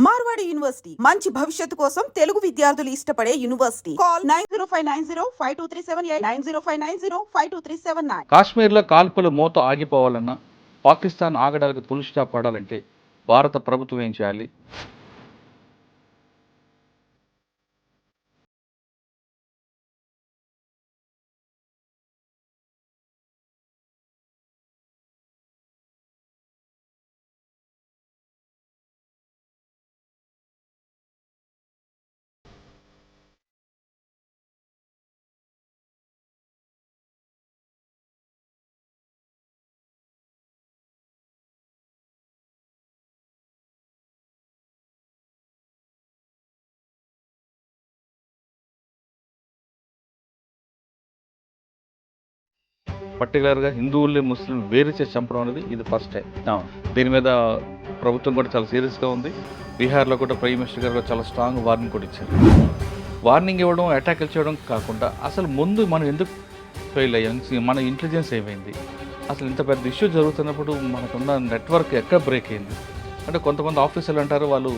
Marwadi university మంచి భవిష్యత్తు కోసం తెలుగు విద్యార్థులు ఇష్టపడే యూనివర్సిటీ. కాల్ 9059052378 9059052379. కాశ్మీర్లో కాల్పులు మోత ఆగిపోవాలన్నా, పాకిస్తాన్ ఆగడానికి ఫుల్ స్టాప్ పడాలంటే భారత ప్రభుత్వం ఏం చేయాలి? పర్టికులర్గా హిందువుల్ని ముస్లిం వేరు చేసి చంపడం అనేది ఇది ఫస్ట్ టైం. దీని మీద ప్రభుత్వం కూడా చాలా సీరియస్గా ఉంది. బీహార్లో కూడా ప్రైమ్ మినిస్టర్ గారు చాలా స్ట్రాంగ్ వార్నింగ్ కూడా ఇచ్చారు. వార్నింగ్ ఇవ్వడం, అటాకులు చేయడం కాకుండా అసలు ముందు మనం ఎందుకు ఫెయిల్ అయ్యాం, మన ఇంటెలిజెన్స్ ఏమైంది, అసలు ఇంత పెద్ద ఇష్యూ జరుగుతున్నప్పుడు మనకున్న నెట్వర్క్ ఎక్కడ బ్రేక్ అయింది అంటే కొంతమంది ఆఫీసర్లు అంటారు వాళ్ళు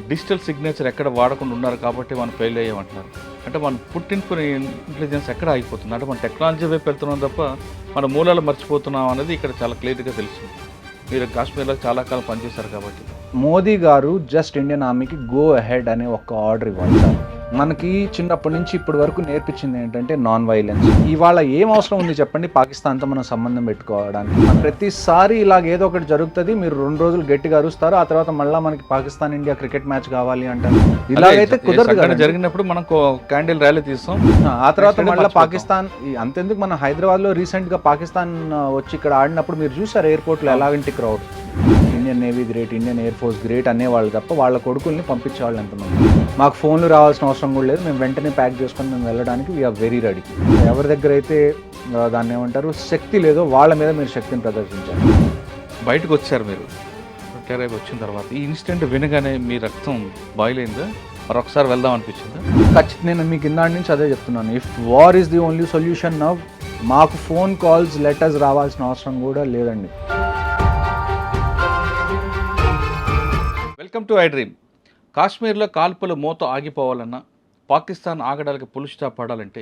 డిజిటల్ సిగ్నేచర్ ఎక్కడ వాడకుండా ఉన్నారు కాబట్టి మనం ఫెయిల్ అయ్యామంటున్నారు. అంటే మనం పుట్టింపుని ఇంటెలిజెన్స్ ఎక్కడ ఆగిపోతుంది అంటే మన టెక్నాలజీ వైపు వెళ్తున్నాం తప్ప మన మూలాలు మర్చిపోతున్నాం అనేది ఇక్కడ చాలా క్లియర్గా తెలుస్తుంది. మీరు కాశ్మీర్లో చాలా కాలం పనిచేశారు కాబట్టి. మోదీ గారు జస్ట్ ఇండియన్ ఆర్మీకి గో అహెడ్ అనే ఒక ఆర్డర్ ఇవ్వాలి. మనకి చిన్నప్పటి నుంచి ఇప్పటి వరకు నేర్పించింది ఏంటంటే నాన్ వైలెన్స్. ఇవాళ ఏం అవసరం ఉంది చెప్పండి పాకిస్తాన్తో మనం సంబంధం పెట్టుకోవడానికి? ప్రతిసారి ఇలాగ ఏదో ఒకటి జరుగుతుంది, మీరు 2 రోజులు గట్టిగా అరుస్తారు, ఆ తర్వాత మళ్ళీ మనకి పాకిస్తాన్ ఇండియా క్రికెట్ మ్యాచ్ కావాలి అంటారు. ఇలాగైతే కుదరదు కదా. జరిగినప్పుడు మనం క్యాండిల్ ర్యాలీ తీస్తాం, ఆ తర్వాత మళ్ళీ పాకిస్తాన్. అంతెందుకు మన హైదరాబాద్లో రీసెంట్గా పాకిస్తాన్ వచ్చి ఇక్కడ ఆడినప్పుడు మీరు చూసారు ఎయిర్పోర్ట్లో ఎలాగంటి crowd. Indian navy great, Indian air force great అనేవాళ్ళు తప్ప వాళ్ళ కొడుకుల్ని పంపించేవాళ్ళు ఎంతమంది. మాకు ఫోన్లు రావాల్సిన అవసరం కూడా లేదు, మేము వెంటనే ప్యాక్ చేసుకొని మేము వెళ్ళడానికి వీఆర్ వెరీ రెడీ. ఎవరి దగ్గర అయితే దాన్ని ఏమంటారు శక్తి లేదో వాళ్ళ మీద మీరు శక్తిని ప్రదర్శించారు. బయటకు వచ్చారు మీరు రిటైర్ అయి వచ్చిన తర్వాత ఈ ఇన్సిడెంట్ వినగానే మీ రక్తం బాయిల్ అయిందా, మరొకసారి వెళ్దాం అనిపించిందా? ఖచ్చితంగా నేను మీకు ఇందాటి నుంచి అదే చెప్తున్నాను. If war is the only solution now, మాకు ఫోన్ కాల్స్ లెటర్స్ రావాల్సిన అవసరం కూడా లేదండి. Welcome to I dream. కాశ్మీర్లో కాల్పులు మోత ఆగిపోవాలన్నా, పాకిస్తాన్ ఆగడానికి ఫుల్ స్టాప్ పడాలంటే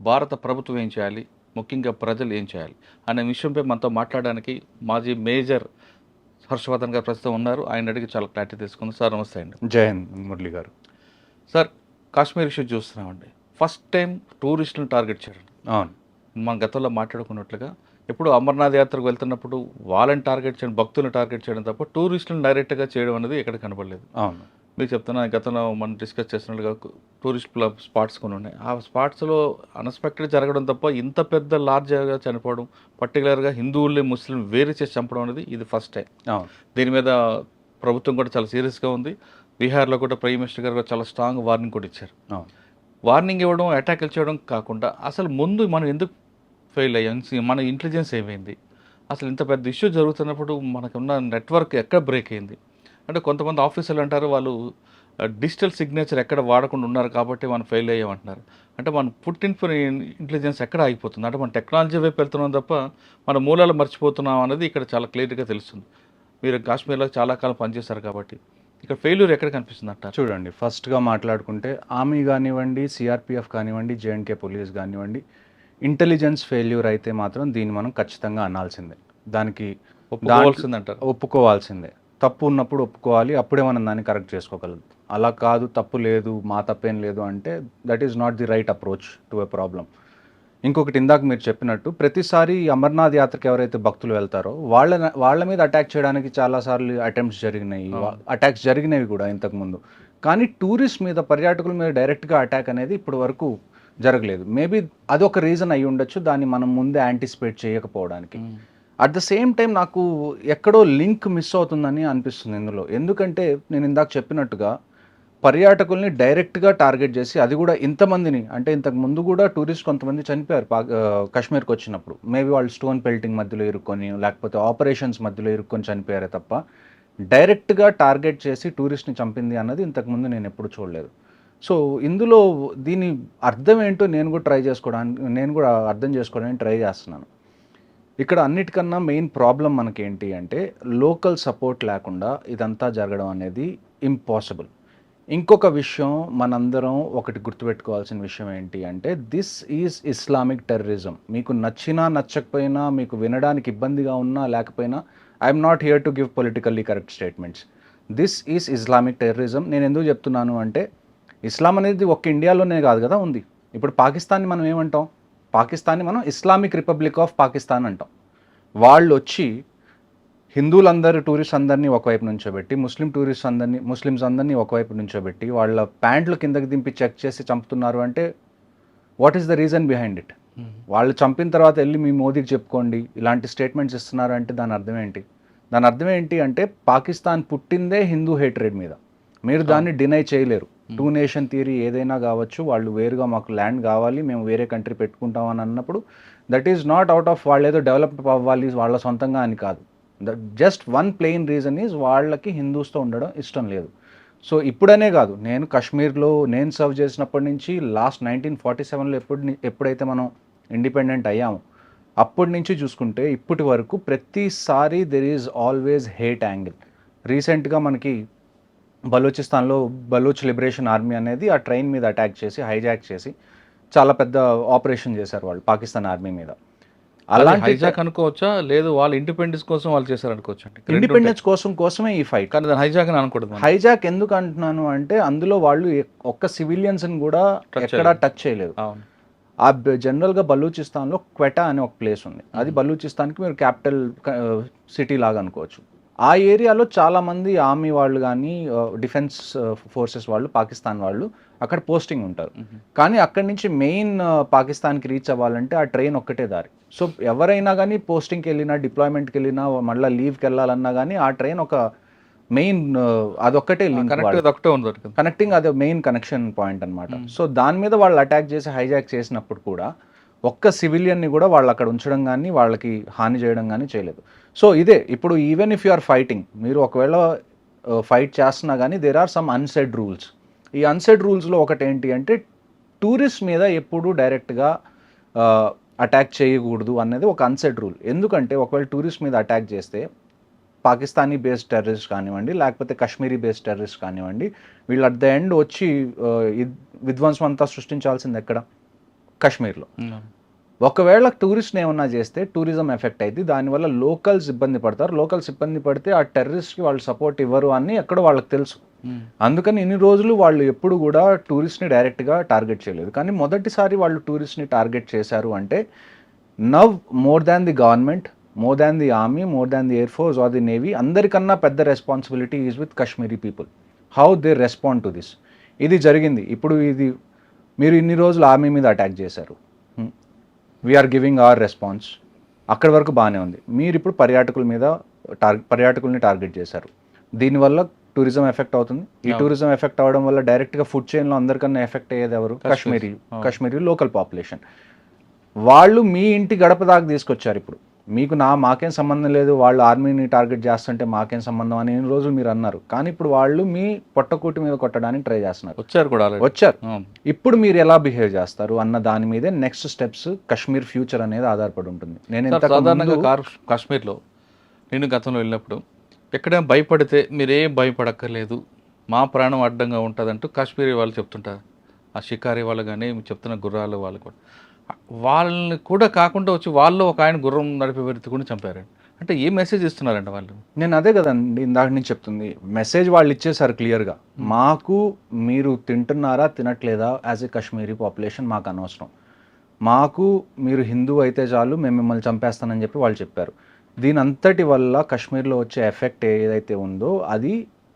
భారత ప్రభుత్వం ఏం చేయాలి, ముఖ్యంగా ప్రజలు ఏం చేయాలి అనే విషయంపై మనతో మాట్లాడడానికి మాజీ మేజర్ హర్షవర్ధన్ గారు ప్రస్తుతం ఉన్నారు. ఆయన అడిగి చాలా క్లారిటీ తీసుకుంది. సార్ నమస్తే అండి. జై హింద్ మురళి గారు. సార్ కాశ్మీర్ ఇష్యూ చూస్తున్నామండి, ఫస్ట్ టైం టూరిస్టులను టార్గెట్ చేయడం. అవును, మన గతంలో మాట్లాడుకున్నట్లుగా ఎప్పుడు అమర్నాథ్ యాత్రకు వెళ్తున్నప్పుడు వాళ్ళని టార్గెట్ చేయడం, భక్తులను టార్గెట్ చేయడం తప్ప టూరిస్టులను డైరెక్ట్గా చేయడం అనేది ఎక్కడ కనబడలేదు. అవును, మీకు చెప్తున్నా, గతంలో మనం డిస్కస్ చేస్తున్నట్టుగా టూరిస్ట్ స్పాట్స్ కొన్ని ఉన్నాయి. ఆ స్పాట్స్లో అన్ఎక్స్పెక్టెడ్ జరగడం తప్ప ఇంత పెద్ద లార్జ్గా చనిపోవడం, పర్టికులర్గా హిందువుల్ని ముస్లిం వేరు చేసి చంపడం అనేది ఇది ఫస్ట్ టైం. దీని మీద ప్రభుత్వం కూడా చాలా సీరియస్గా ఉంది. బీహార్లో కూడా ప్రైమ్ మినిస్టర్ గారు చాలా స్ట్రాంగ్ వార్నింగ్ కూడా ఇచ్చారు. వార్నింగ్ ఇవ్వడం, అటాకులు చేయడం కాకుండా అసలు ముందు మనం ఎందుకు ఫెయిల్ అయ్యాం, మన ఇంటెలిజెన్స్ ఏమైంది, అసలు ఇంత పెద్ద ఇష్యూ జరుగుతున్నప్పుడు మనకున్న నెట్వర్క్ ఎక్కడ బ్రేక్ అయింది అంటే కొంతమంది ఆఫీసర్లు అంటారు వాళ్ళు డిజిటల్ సిగ్నేచర్ ఎక్కడ వాడకుండా ఉన్నారు కాబట్టి మనం ఫెయిల్ అయ్యామంటున్నారు. అంటే మన పుట్టింపుని ఇంటెలిజెన్స్ ఎక్కడ ఆగిపోతుంది అంటే మన టెక్నాలజీ వైపు వెళ్తున్నాం తప్ప మన మూలాలు మర్చిపోతున్నాం అనేది ఇక్కడ చాలా క్లియర్గా తెలుస్తుంది. మీరు కాశ్మీర్లో చాలా కాలం పనిచేశారు కాబట్టి ఇక్కడ ఫెయిల్యూర్ ఎక్కడ కనిపిస్తుంది అంటారు? చూడండి, ఫస్ట్గా మాట్లాడుకుంటే ఆర్మీ కానివ్వండి, సిఆర్పిఎఫ్ కానివ్వండి, జేఎండ్కే పోలీస్ కానివ్వండి, ఇంటెలిజెన్స్ ఫెయిల్యూర్ అయితే మాత్రం దీన్ని మనం ఖచ్చితంగా అనాల్సిందే. దానికి ఒప్పుకోవాల్సిందే. తప్పు ఉన్నప్పుడు ఒప్పుకోవాలి, అప్పుడే మనం దాన్ని కరెక్ట్ చేసుకోగలం. అలా కాదు, తప్పు లేదు, మా తప్పేం లేదు అంటే that is not the right approach to a problem. ఇంకొకటి, ఇందాక మీరు చెప్పినట్టు ప్రతిసారి అమర్నాథ్ యాత్రకి ఎవరైతే భక్తులు వెళ్తారో వాళ్ళ మీద అటాక్ చేయడానికి చాలాసార్లు అటెంప్ట్స్ జరిగినాయి, అటాక్స్ జరిగినవి కూడా ఇంతకుముందు. కానీ టూరిస్ట్ మీద, పర్యాటకుల మీద డైరెక్ట్గా అటాక్ అనేది ఇప్పటి వరకు జరగలేదు. మేబీ అదొక రీజన్ అయి ఉండొచ్చు, దాన్ని మనం ముందే యాంటిసిపేట్ చేయకపోవడానికి. అట్ ద సేమ్ టైం నాకు ఎక్కడో లింక్ మిస్ అవుతుందని అనిపిస్తుంది ఇందులో. ఎందుకంటే నేను ఇందాక చెప్పినట్టుగా పర్యాటకుల్ని డైరెక్ట్గా టార్గెట్ చేసి, అది కూడా ఇంతమందిని, అంటే ఇంతకు ముందు కూడా టూరిస్ట్ కొంతమంది చనిపోయారు కాశ్మీర్కి వచ్చినప్పుడు. మేబీ వాళ్ళు స్టోన్ పెల్టింగ్ మధ్యలో ఇరుక్కొని, లేకపోతే ఆపరేషన్స్ మధ్యలో ఇరుక్కొని చనిపోయారే తప్ప డైరెక్ట్గా టార్గెట్ చేసి టూరిస్ట్ని చంపింది అన్నది ఇంతకుముందు నేను ఎప్పుడు చూడలేదు. సో ఇందులో దీని అర్థం ఏంటో నేను కూడా అర్థం చేసుకోవడానికి ట్రై చేస్తున్నాను. ఇక్కడ అన్నిటికన్నా మెయిన్ ప్రాబ్లం మనకేంటి అంటే లోకల్ సపోర్ట్ లేకుండా ఇదంతా జరగడం అనేది ఇంపాసిబుల్. ఇంకొక విషయం మనందరం ఒకటి గుర్తుపెట్టుకోవాల్సిన విషయం ఏంటి అంటే దిస్ ఈజ్ ఇస్లామిక్ టెర్రరిజం. మీకు నచ్చినా నచ్చకపోయినా, మీకు వినడానికి ఇబ్బందిగా ఉన్నా లేకపోయినా, I'm not here to give politically correct statements. This is Islamic terrorism. నేను ఎందుకు చెప్తున్నాను అంటే ఇస్లాం అనేది ఒక్క ఇండియాలోనే కాదు కదా ఉంది. ఇప్పుడు పాకిస్తాన్ని మనం ఏమంటాం? పాకిస్తాన్ని మనం ఇస్లామిక్ రిపబ్లిక్ ఆఫ్ పాకిస్తాన్ అంటాం. వాళ్ళు వచ్చి హిందువులందరూ టూరిస్ట్ అందరినీ ఒకవైపు నుంచోబెట్టి, ముస్లిమ్స్ అందరినీ ఒకవైపు నుంచోబెట్టి వాళ్ళ ప్యాంట్లు కిందకి దింపి చెక్ చేసి చంపుతున్నారు అంటే what is the reason behind it? వాళ్ళు చంపిన తర్వాత వెళ్ళి మీ మోదీకి చెప్పుకోండి ఇలాంటి స్టేట్మెంట్స్ ఇస్తున్నారు అంటే దాని అర్థం ఏంటి? దాని అర్థం ఏంటి అంటే పాకిస్తాన్ పుట్టిందే హిందూ హేట్రేడ్ మీద. మీరు దాన్ని డినై చేయలేరు. 2 నేషన్ థియరీ ఏదైనా కావచ్చు, వాళ్ళు వేరుగా మాకు ల్యాండ్ కావాలి, మేము వేరే కంట్రీ పెట్టుకుంటాం అని అన్నప్పుడు that is not out of వాళ్ళు ఏదో డెవలప్ అవ్వాలి వాళ్ళ సొంతంగా అని కాదు. Just one plain reason is వాళ్ళకి హిందూస్తో ఉండడం ఇష్టం లేదు. సో ఇప్పుడనే కాదు, నేను కాశ్మీర్లో నేను సర్వ్ చేసినప్పటి నుంచి లాస్ట్ 1947లో ఎప్పుడైతే మనం ఇండిపెండెంట్ అయ్యామో అప్పటి నుంచి చూసుకుంటే ఇప్పటి వరకు ప్రతిసారి there is always hate angle. రీసెంట్గా మనకి బలూచిస్తాన్లో బలూచ్ లిబరేషన్ ఆర్మీ అనేది ఆ ట్రైన్ మీద అటాక్ చేసి హైజాక్ చేసి చాలా పెద్ద ఆపరేషన్ చేశారు వాళ్ళు పాకిస్తాన్ ఆర్మీ మీద. అలాంటి హైజాక్ అనుకోవచ్చా, లేదు వాళ్ళు ఇండిపెండెన్స్ కోసం వాళ్ళు చేశారు అనుకోవచ్చు? అంటే ఇండిపెండెన్స్ కోసమే ఈ ఫైట్. కానీ దాన్ని హైజాక్ అని అనకూడదు. హైజాక్ ఎందుకు అంటున్నాను అంటే అందులో వాళ్ళు ఒక్క సివిలియన్స్ని కూడా ఎక్కడా టచ్ చేయలేదు. ఆ జనరల్గా బలూచిస్తాన్లో క్వెటా అనే ఒక ప్లేస్ ఉంది. అది బలూచిస్తాన్కి మీరు క్యాపిటల్ సిటీ లాగా అనుకోవచ్చు. ఆ ఏరియాలో చాలామంది ఆర్మీ వాళ్ళు కానీ డిఫెన్స్ ఫోర్సెస్ వాళ్ళు పాకిస్తాన్ వాళ్ళు అక్కడ పోస్టింగ్ ఉంటారు. కానీ అక్కడి నుంచి మెయిన్ పాకిస్తాన్కి రీచ్ అవ్వాలంటే ఆ ట్రైన్ ఒక్కటే దారి. సో ఎవరైనా కానీ పోస్టింగ్కి వెళ్ళినా, డిప్లాయ్మెంట్కి వెళ్ళినా, మళ్ళీ లీవ్కి వెళ్ళాలన్నా కానీ ఆ ట్రైన్ ఒక మెయిన్ అదొక్కటే లింక్, కనెక్టింగ్, అదే మెయిన్ కనెక్షన్ పాయింట్ అనమాట. సో దాని మీద వాళ్ళు అటాక్ చేసి హైజాక్ చేసినప్పుడు కూడా ఒక్క సివిలియన్ని కూడా వాళ్ళు అక్కడ ఉంచడం కానీ వాళ్ళకి హాని చేయడం కానీ చేయలేదు. సో ఇదే ఇప్పుడు even if you are fighting, మీరు ఒకవేళ ఫైట్ చేస్తున్నా కానీ there are some unsaid rules. ఈ అన్సెడ్ రూల్స్లో ఒకటి ఏంటి అంటే టూరిస్ట్ మీద ఎప్పుడు డైరెక్ట్గా అటాక్ చేయకూడదు అనేది ఒక అన్సెడ్ రూల్. ఎందుకంటే ఒకవేళ టూరిస్ట్ మీద అటాక్ చేస్తే పాకిస్తానీ బేస్డ్ టెర్రరిస్ట్ కానివ్వండి, లేకపోతే కాశ్మీరీ బేస్డ్ టెర్రరిస్ట్ కానివ్వండి, వీళ్ళు అట్ ద ఎండ్ వచ్చి విధ్వంసం అంతా సృష్టించాల్సింది ఎక్కడ? కాశ్మీర్లో. ఒకవేళ టూరిస్ట్ని ఏమన్నా చేస్తే టూరిజం ఎఫెక్ట్ అయింది, దానివల్ల లోకల్స్ ఇబ్బంది పడతారు. లోకల్స్ ఇబ్బంది పడితే ఆ టెర్రరిస్ట్కి వాళ్ళు సపోర్ట్ ఇవ్వరు అని ఎక్కడో వాళ్ళకి తెలుసు. అందుకని ఇన్ని రోజులు వాళ్ళు ఎప్పుడు కూడా టూరిస్ట్ని డైరెక్ట్గా టార్గెట్ చేయలేదు. కానీ మొదటిసారి వాళ్ళు టూరిస్ట్ని టార్గెట్ చేశారు అంటే now more than the government, more than the army, more than the air force or the navy, అందరికన్నా పెద్ద responsibility is with Kashmiri people. How they respond to this. ఇది జరిగింది. ఇప్పుడు ఇది మీరు ఇన్ని రోజులు ఆర్మీ మీద అటాక్ చేశారు, వీఆర్ గివింగ్ అవర్ రెస్పాన్స్, అక్కడి వరకు బాగానే ఉంది. మీరు ఇప్పుడు పర్యాటకుల్ని టార్గెట్ చేశారు. దీనివల్ల టూరిజం ఎఫెక్ట్ అవుతుంది. ఈ టూరిజం ఎఫెక్ట్ అవ్వడం వల్ల డైరెక్ట్గా ఫుడ్ చైన్లో అందరికన్నా ఎఫెక్ట్ అయ్యేది ఎవరు? Kashmiri local population. వాళ్ళు మీ ఇంటి గడప దాకా తీసుకొచ్చారు. ఇప్పుడు మీకు మాకేం సంబంధం లేదు, వాళ్ళు ఆర్మీని టార్గెట్ చేస్తుంటే మాకేం సంబంధం అని ఎన్ని రోజులు మీరు అన్నారు. కానీ ఇప్పుడు వాళ్ళు మీ పొట్టకూటి మీద కొట్టడానికి ట్రై చేస్తున్నారు. వచ్చారు. ఇప్పుడు మీరు ఎలా బిహేవ్ చేస్తారు అన్న దాని మీదే నెక్స్ట్ స్టెప్స్ కాశ్మీర్ ఫ్యూచర్ అనేది ఆధారపడి ఉంటుంది. నేను సాధారణంగా కాశ్మీర్లో నేను గతంలో వెళ్ళినప్పుడు ఎక్కడైనా భయపడితే మీరేం భయపడక్కర్లేదు, మా ప్రాణం అడ్డంగా ఉంటుందంటూ కాశ్మీరీ వాళ్ళు చెప్తుంటారు. ఆ షికారీ వాళ్ళు కానీ చెప్తున్న గుర్రాలు వాళ్ళు కూడా, వాళ్ళని కూడా కాకుండా వచ్చి వాళ్ళు ఒక ఆయన గుర్రం నడిపే వ్యక్తి కూడా చంపారు. అంటే ఏ మెసేజ్ ఇస్తున్నారండి వాళ్ళు? నేను అదే కదండి ఇందాక నుంచి చెప్తుంది. మెసేజ్ వాళ్ళు ఇచ్చేసారు క్లియర్గా, మాకు మీరు తింటున్నారా తినట్లేదా యాజ్ ఏ కాశ్మీరీ పాపులేషన్ మాకు అనవసరం, మాకు మీరు హిందూ అయితే చాలు, మేము మిమ్మల్ని చంపేస్తానని చెప్పి వాళ్ళు చెప్పారు. దీని అంతటి వల్ల కాశ్మీర్లో వచ్చే ఎఫెక్ట్ ఏదైతే ఉందో అది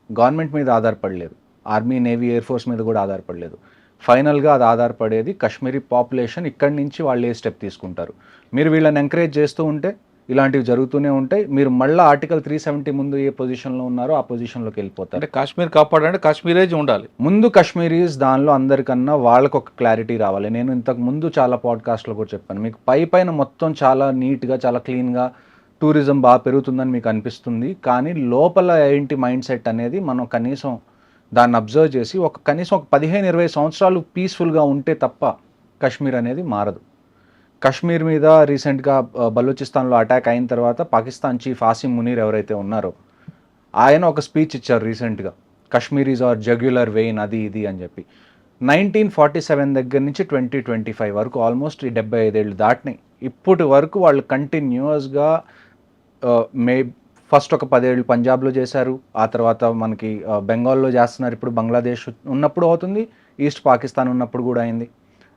గవర్నమెంట్ మీద ఆధారపడలేదు, ఆర్మీ, నేవీ, ఎయిర్ ఫోర్స్ మీద కూడా ఆధారపడలేదు. ఫైనల్గా అది ఆధారపడేది కాశ్మీరీ పాపులేషన్. ఇక్కడి నుంచి వాళ్ళు ఏ స్టెప్ తీసుకుంటారు. మీరు వీళ్ళని ఎంకరేజ్ చేస్తూ ఉంటే ఇలాంటివి జరుగుతూనే ఉంటాయి. మీరు మళ్ళీ ఆర్టికల్ 370 ముందు ఏ పొజిషన్లో ఉన్నారో ఆ పొజిషన్లోకి వెళ్ళిపోతారు. అంటే కాశ్మీర్ కాపాడాలంటే కాశ్మీరేజ్ ఉండాలి. ముందు కాశ్మీరీస్ దానిలో అందరికన్నా వాళ్ళకు ఒక క్లారిటీ రావాలి. నేను ఇంతకు ముందు చాలా పాడ్కాస్ట్లో కూడా చెప్పాను, మీకు పైన మొత్తం చాలా నీట్గా, చాలా క్లీన్గా టూరిజం బాగా పెరుగుతుందని మీకు అనిపిస్తుంది. కానీ లోపల ఏంటి మైండ్ సెట్ అనేది మనం కనీసం దాన్ని అబ్జర్వ్ చేసి కనీసం ఒక 15-20 సంవత్సరాలు పీస్ఫుల్గా ఉంటే తప్ప కాశ్మీర్ అనేది మారదు. కశ్మీర్ మీద రీసెంట్గా బలూచిస్తాన్లో అటాక్ అయిన తర్వాత పాకిస్తాన్ చీఫ్ ఆసిమ్ మునీర్ ఎవరైతే ఉన్నారో ఆయన ఒక స్పీచ్ ఇచ్చారు రీసెంట్గా, కశ్మీర్ ఈజ్ అవర్ జగ్యులర్ వెయిన్ అది ఇది అని చెప్పి. 1947 దగ్గర నుంచి 2025 వరకు ఆల్మోస్ట్ 75 ఏళ్ళు దాటినాయి. ఇప్పటి వరకు వాళ్ళు కంటిన్యూస్గా ఫస్ట్ ఒక 10 ఏళ్ళు పంజాబ్లో చేశారు, ఆ తర్వాత మనకి బెంగాల్లో చేస్తున్నారు, ఇప్పుడు బంగ్లాదేశ్ ఉన్నప్పుడు అవుతుంది, ఈస్ట్ పాకిస్తాన్ ఉన్నప్పుడు కూడా అయింది,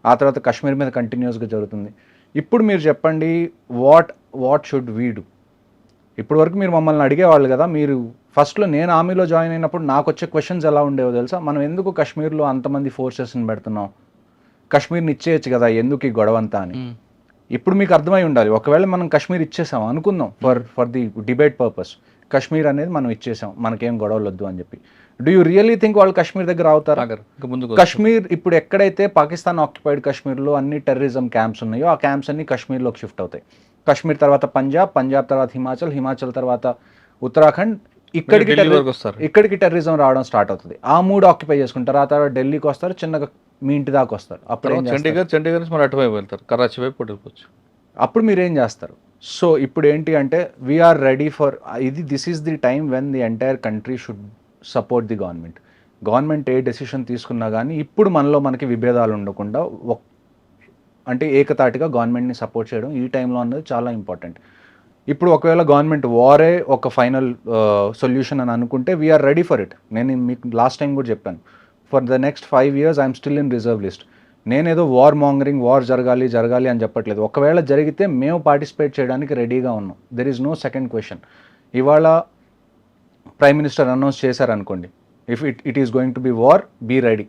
ఆ తర్వాత కశ్మీర్ మీద కంటిన్యూస్గా జరుగుతుంది. ఇప్పుడు మీరు చెప్పండి, వాట్ షుడ్ వీ డూ? ఇప్పటి వరకు మీరు మమ్మల్ని అడిగేవాళ్ళు కదా, మీరు ఫస్ట్లో నేను ఆర్మీలో జాయిన్ అయినప్పుడు నాకు వచ్చే క్వశ్చన్స్ ఎలా ఉండేవో తెలుసా? మనం ఎందుకు కశ్మీర్లో అంతమంది ఫోర్సెస్ని పెడుతున్నాం, కశ్మీర్ని ఇచ్చేయచ్చు కదా, ఎందుకు ఈ గొడవ అంతా అని. ఇప్పుడు మీకు అర్థమై ఉండాలి, ఒకవేళ మనం కశ్మీర్ ఇచ్చేసాం అనుకుందాం, for the debate purpose, Kashmir అనేది మనం ఇచ్చేసాం, మనకేం గొడవలు వద్దు అని చెప్పి. డూ యూ రియలీ థింక్ వాళ్ళు కశ్మీర్ దగ్గర అవుతారా? కశ్మీర్ ఇప్పుడు ఎక్కడైతే పాకిస్తాన్ ఆక్యుపైడ్ కశ్మీర్లో అన్ని టెర్రరిజం క్యాంప్స్ ఉన్నాయో ఆ క్యాంప్స్ అన్ని కశ్మీర్లోకి షిఫ్ట్ అవుతాయి. కశ్మీర్ తర్వాత పంజాబ్ తర్వాత హిమాచల్ తర్వాత ఉత్తరాఖండ్, ఇక్కడికి టెర్రరిజం రావడం స్టార్ట్ అవుతుంది. ఆ 3 ఆక్యుపై చేసుకుంటారు, ఆ తర్వాత ఢిల్లీకి వస్తారు, చిన్నగా మీ ఇంటి దాకా వస్తారు. అప్పుడు చండీగఢ్ నుంచి అటువైపు వెళ్తారు, కరాచీ వైపు వెళ్ళిపోవచ్చు. అప్పుడు మీరు ఏం చేస్తారు? సో ఇప్పుడు ఏంటి అంటే we're ready for this is the time when the entire country should support the government ఏ డెసిషన్ తీసుకున్నా కానీ ఇప్పుడు మనకి విభేదాలు ఉండకుండా అంటే ఏకతాటిగా గవర్నమెంట్ని సపోర్ట్ చేయడం ఈ టైంలో అన్నది చాలా ఇంపార్టెంట్. ఇప్పుడు ఒకవేళ గవర్నమెంట్ వారే ఒక ఫైనల్ సొల్యూషన్ అని అనుకుంటే వీఆర్ రెడీ ఫర్ ఇట్. నేను మీకు లాస్ట్ టైం కూడా చెప్పాను, for the next 5 years I'm still in reserve list. నేనేదో వార్ జరగాలి అని చెప్పట్లేదు. ఒకవేళ జరిగితే మేము పార్టిసిపేట్ చేయడానికి రెడీగా ఉన్నాం. There is no second question. ఇవాళ ప్రైమ్ మినిస్టర్ అనౌన్స్ చేశారనుకోండి, if it is going to be war, be ready.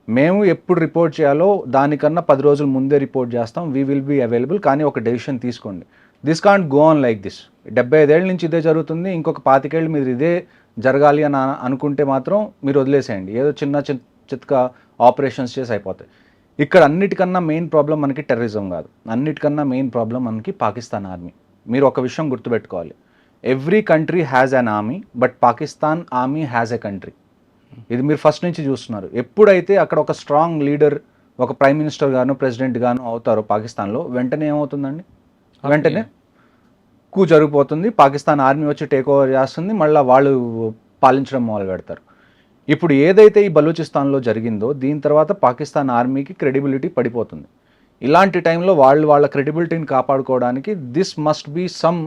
మేము ఎప్పుడు రిపోర్ట్ చేయాలో దానికన్నా 10 రోజుల ముందే రిపోర్ట్ చేస్తాం, వీ విల్ బీ అవైలబుల్. కానీ ఒక డెసిషన్ తీసుకోండి. This can't go on like this. 75 ఏళ్ళ నుంచి ఇదే జరుగుతుంది, ఇంకొక 25 ఏళ్ళు మీరు ఇదే జరగాలి అని అనుకుంటే మాత్రం మీరు వదిలేసేయండి. ఏదో చిత్క ఆపరేషన్స్ చేసి అయిపోతాయి. ఇక్కడ అన్నిటికన్నా మెయిన్ ప్రాబ్లం మనకి టెర్రరిజం కాదు, అన్నిటికన్నా మెయిన్ ప్రాబ్లం మనకి పాకిస్తాన్ ఆర్మీ. మీరు ఒక విషయం గుర్తుపెట్టుకోవాలి, every country has an army, but Pakistan army has a country. ఇది మీరు ఫస్ట్ నుంచి చూస్తున్నారు. ఎప్పుడైతే అక్కడ ఒక స్ట్రాంగ్ లీడర్, ఒక ప్రైమ్ మినిస్టర్ గాను ప్రెసిడెంట్ గాను అవుతారో పాకిస్తాన్లో, వెంటనే ఏమవుతుందండి? వెంటనే జరిగిపోతుంది, పాకిస్తాన్ ఆర్మీ వచ్చి టేక్ ఓవర్ చేస్తుంది, మళ్ళీ వాళ్ళు పాలించడం మొదలు పెడతారు. ఇప్పుడు ఏదైతే ఈ బలూచిస్తాన్లో జరిగిందో దీని తర్వాత పాకిస్తాన్ ఆర్మీకి క్రెడిబిలిటీ పడిపోతుంది. ఇలాంటి టైంలో వాళ్ళ క్రెడిబిలిటీని కాపాడుకోవడానికి దిస్ మస్ట్ బీ సమ్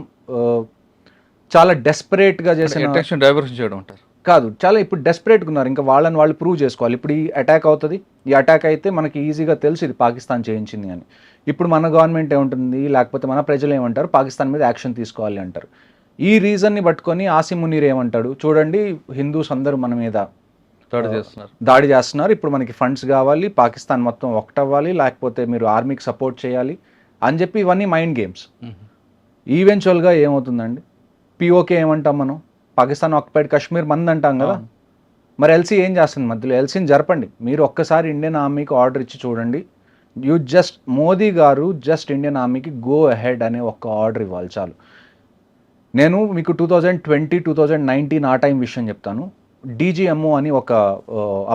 చాలా డెస్పరేట్గా చేసిన డైవర్షన్ చేయడం అంటారు కాదు, చాలా ఇప్పుడు డెస్పరేట్గా ఉన్నారు. ఇంకా వాళ్ళని వాళ్ళు ప్రూవ్ చేసుకోవాలి. ఇప్పుడు ఈ అటాక్ అవుతుంది, ఈ అటాక్ అయితే మనకి ఈజీగా తెలుసు ఇది పాకిస్తాన్ చేయించింది అని. ఇప్పుడు మన గవర్నమెంట్ ఏముంటుంది, లేకపోతే మన ప్రజలు ఏమంటారు, పాకిస్తాన్ మీద యాక్షన్ తీసుకోవాలి అంటారు. ఈ రీజన్ని పట్టుకొని ఆసిమ్ మునీర్ ఏమంటాడు, చూడండి హిందూస్ అందరూ మన మీద దాడి చేస్తున్నారు, ఇప్పుడు మనకి ఫండ్స్ కావాలి, పాకిస్తాన్ మొత్తం ఒకటవ్వాలి, లేకపోతే మీరు ఆర్మీకి సపోర్ట్ చేయాలి అని చెప్పి ఇవన్నీ మైండ్ గేమ్స్. ఈవెన్చువల్గా ఏమవుతుందండి, పిఓకే ఏమంటాం మనం, పాకిస్తాన్ ఆక్యుపైడ్ కశ్మీర్ మంది అంటాం కదా, మరి ఎల్సీ ఏం చేస్తుంది మధ్యలో? ఎల్సీని జరపండి. మీరు ఒక్కసారి ఇండియన్ ఆర్మీకి ఆర్డర్ ఇచ్చి చూడండి. మోదీ గారు జస్ట్ ఇండియన్ ఆర్మీకి గో అహెడ్ అనే ఒక్క ఆర్డర్ ఇవ్వాలి చాలు. నేను మీకు 2020, 2019 ఆ టైం విషయం చెప్తాను. డీజీఎంఓ అని ఒక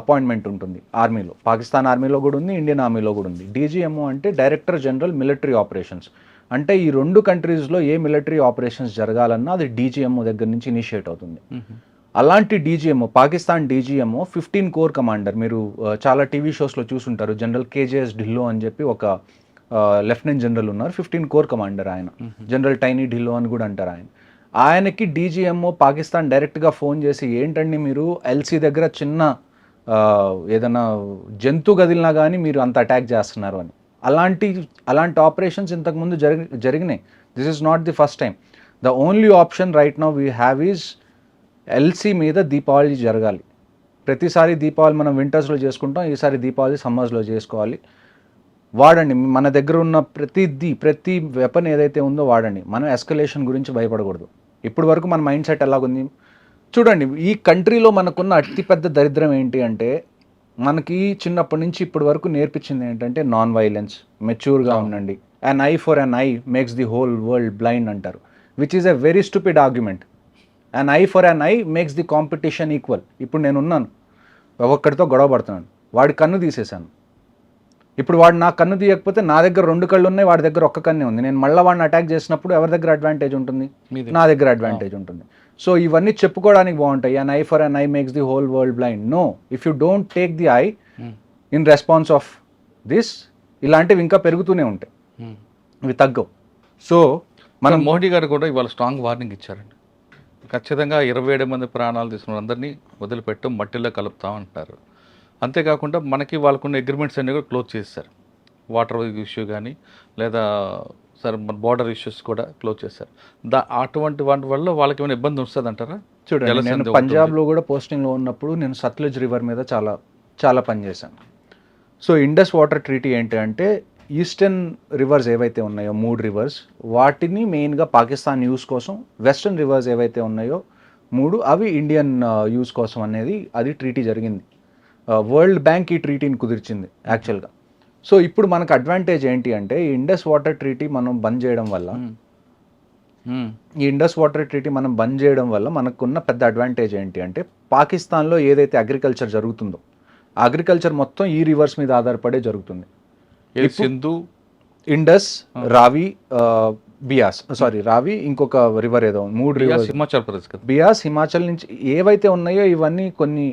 అపాయింట్మెంట్ ఉంటుంది ఆర్మీలో, పాకిస్తాన్ ఆర్మీలో కూడా ఉంది, ఇండియన్ ఆర్మీలో కూడా ఉంది. డీజీఎంఓ అంటే డైరెక్టర్ జనరల్ మిలిటరీ ఆపరేషన్స్. అంటే ఈ 2 కంట్రీస్లో ఏ మిలిటరీ ఆపరేషన్స్ జరగాలన్నా అది డీజీఎంఓ దగ్గర నుంచి ఇనిషియేట్ అవుతుంది. అలాంటి DGMO, Pakistan DGMO 15 core commander, మీరు చాలా టీవీ షోస్లో చూసుంటారు. జనరల్ కేజేఎస్ ఢిల్లో అని చెప్పి ఒక లెఫ్టినెంట్ జనరల్ ఉన్నారు, 15 కోర్ కమాండర్ ఆయన. జనరల్ టైనీ ఢిల్లో అని కూడా అంటారు ఆయన. ఆయనకి డీజీఎంఓ పాకిస్తాన్ డైరెక్ట్గా ఫోన్ చేసి, ఏంటండి మీరు ఎల్సీ దగ్గర చిన్న ఏదైనా జంతు గదిలినా కానీ మీరు అంత అటాక్ చేస్తున్నారు అని. అలాంటి ఆపరేషన్స్ ఇంతకుముందు జరిగినాయి. This is not the first time. The only option right now we have is LC మీద దీపావళి జరగాలి. ప్రతిసారి దీపావళి మనం వింటర్స్లో చేసుకుంటాం, ఈసారి దీపావళి సమ్మర్స్లో చేసుకోవాలి. వాడండి, మన దగ్గర ఉన్న ప్రతి వెపన్ ఏదైతే ఉందో వాడండి. మనం ఎస్కలేషన్ గురించి భయపడకూడదు. ఇప్పటి వరకు మన మైండ్ సెట్ ఎలాగుంది చూడండి. ఈ కంట్రీలో మనకున్న అతిపెద్ద దరిద్రం ఏంటి అంటే, మనకి చిన్నప్పటి నుంచి ఇప్పటి వరకు నేర్పించింది ఏంటంటే నాన్ వైలెన్స్, మెచ్యూర్గా ఉండండి. An eye for an eye makes the whole world blind అంటారు, which is a very stupid argument. An eye for an eye makes the competition equal. ఇప్పుడు నేనున్నాను, ఒక్కడితో గొడవ పడుతున్నాను, వాడి కన్ను తీసేశాను, ఇప్పుడు వాడు నా కన్ను తీయకపోతే నా దగ్గర 2 కళ్ళు ఉన్నాయి, వాడి దగ్గర ఒక్క కన్నే ఉంది. నేను మళ్ళీ వాడిని అటాక్ చేసినప్పుడు ఎవరి దగ్గర అడ్వాంటేజ్ ఉంటుంది? నా దగ్గర అడ్వాంటేజ్ ఉంటుంది. సో ఇవన్నీ చెప్పుకోవడానికి బాగుంటాయి. An eye for an eye makes the whole world blind. No, if you don't take the eye in response of this, ఇలాంటివి ఇంకా పెరుగుతూనే ఉంటాయి, ఇవి తగ్గవు. సో మనం మోడీ గారు కూడా ఇవాళ స్ట్రాంగ్ వార్నింగ్ ఇచ్చారండి. ఖచ్చితంగా 27 మంది ప్రాణాలు తీసుకున్న అందరినీ వదిలిపెట్టు, మట్టిలో కలుపుతామంటారు. అంతేకాకుండా మనకి వాళ్ళకున్న అగ్రిమెంట్స్ అన్నీ కూడా క్లోజ్ చేశారు. వాటర్ ఇష్యూ కానీ లేదా సరే మన బార్డర్ ఇష్యూస్ కూడా క్లోజ్ చేశారు. అటువంటి వాటి వల్ల వాళ్ళకి ఏమైనా ఇబ్బంది వస్తుంది అంటారా? చూడండి, నేను పంజాబ్లో కూడా పోస్టింగ్లో ఉన్నప్పుడు నేను సత్లజ్ రివర్ మీద చాలా చాలా పనిచేశాను. సో ఇండస్ వాటర్ ట్రీటీ ఏంటి అంటే, ఈస్టర్న్ రివర్స్ ఏవైతే ఉన్నాయో 3 రివర్స్, వాటిని మెయిన్గా పాకిస్తాన్ యూస్ కోసం, వెస్టర్న్ రివర్స్ ఏవైతే ఉన్నాయో 3 అవి ఇండియన్ యూస్ కోసం అనేది అది ట్రీటీ జరిగింది. వరల్డ్ బ్యాంక్ ఈ ట్రీటీని కుదిర్చింది యాక్చువల్గా. సో ఇప్పుడు మనకు అడ్వాంటేజ్ ఏంటి అంటే, ఈ ఇండస్ వాటర్ ట్రీటీ మనం బంద్ చేయడం వల్ల, మనకున్న పెద్ద అడ్వాంటేజ్ ఏంటి అంటే, పాకిస్తాన్లో ఏదైతే అగ్రికల్చర్ జరుగుతుందో అగ్రికల్చర్ మొత్తం ఈ రివర్స్ మీద ఆధారపడే జరుగుతుంది. సింధు, ఇండస్, రావి, బియాస్, రావి, ఇంకొక రివర్ ఏదో 3 రివర్స్, హిమాచల్ ప్రదేశ్, బియాస్, హిమాచల్ నుంచి ఏవైతే ఉన్నాయో ఇవన్నీ కొన్ని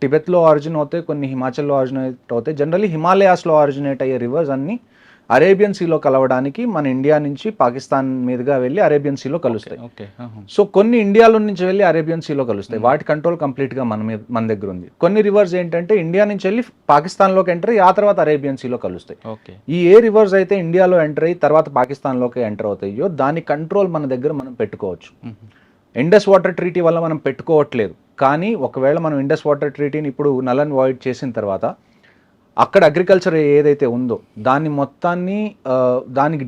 టిబెత్లో ఆరిజిన్ అవుతాయి, కొన్ని హిమాచల్లో ఆరిజినేట్ అవుతాయి. జనరల్లీ హిమాలయాస్లో ఆరిజినేట్ అయ్యే రివర్స్ అన్నీ అరేబియన్ సీలో కలవడానికి మన ఇండియా నుంచి పాకిస్తాన్ మీదుగా వెళ్ళి అరేబియన్ సీలో కలుస్తాయి. సో కొన్ని ఇండియాలో నుంచి వెళ్ళి అరేబియన్ సీలో కలుస్తాయి. వాటి కంట్రోల్ కంప్లీట్గా మన దగ్గర ఉంది. కొన్ని రివర్స్ ఏంటంటే ఇండియా నుంచి వెళ్ళి పాకిస్తాన్లోకి ఎంటర్ అయ్యి ఆ తర్వాత అరేబియన్ సీలో కలుస్తాయి. ఈ ఏ రివర్స్ అయితే ఇండియాలో ఎంటర్ అయ్యి తర్వాత పాకిస్తాన్లోకి ఎంటర్ అవుతాయో దాని కంట్రోల్ మన దగ్గర మనం పెట్టుకోవచ్చు. ఇండస్ వాటర్ ట్రీటీ వల్ల మనం పెట్టుకోవట్లేదు, కానీ ఒకవేళ మనం ఇండస్ వాటర్ ట్రీటీని ఇప్పుడు నల్ అండ్ వాయిడ్ చేసిన తర్వాత అక్కడ అగ్రికల్చర్ ఏదైతే ఉందో దాన్ని మొత్తాన్ని దానికి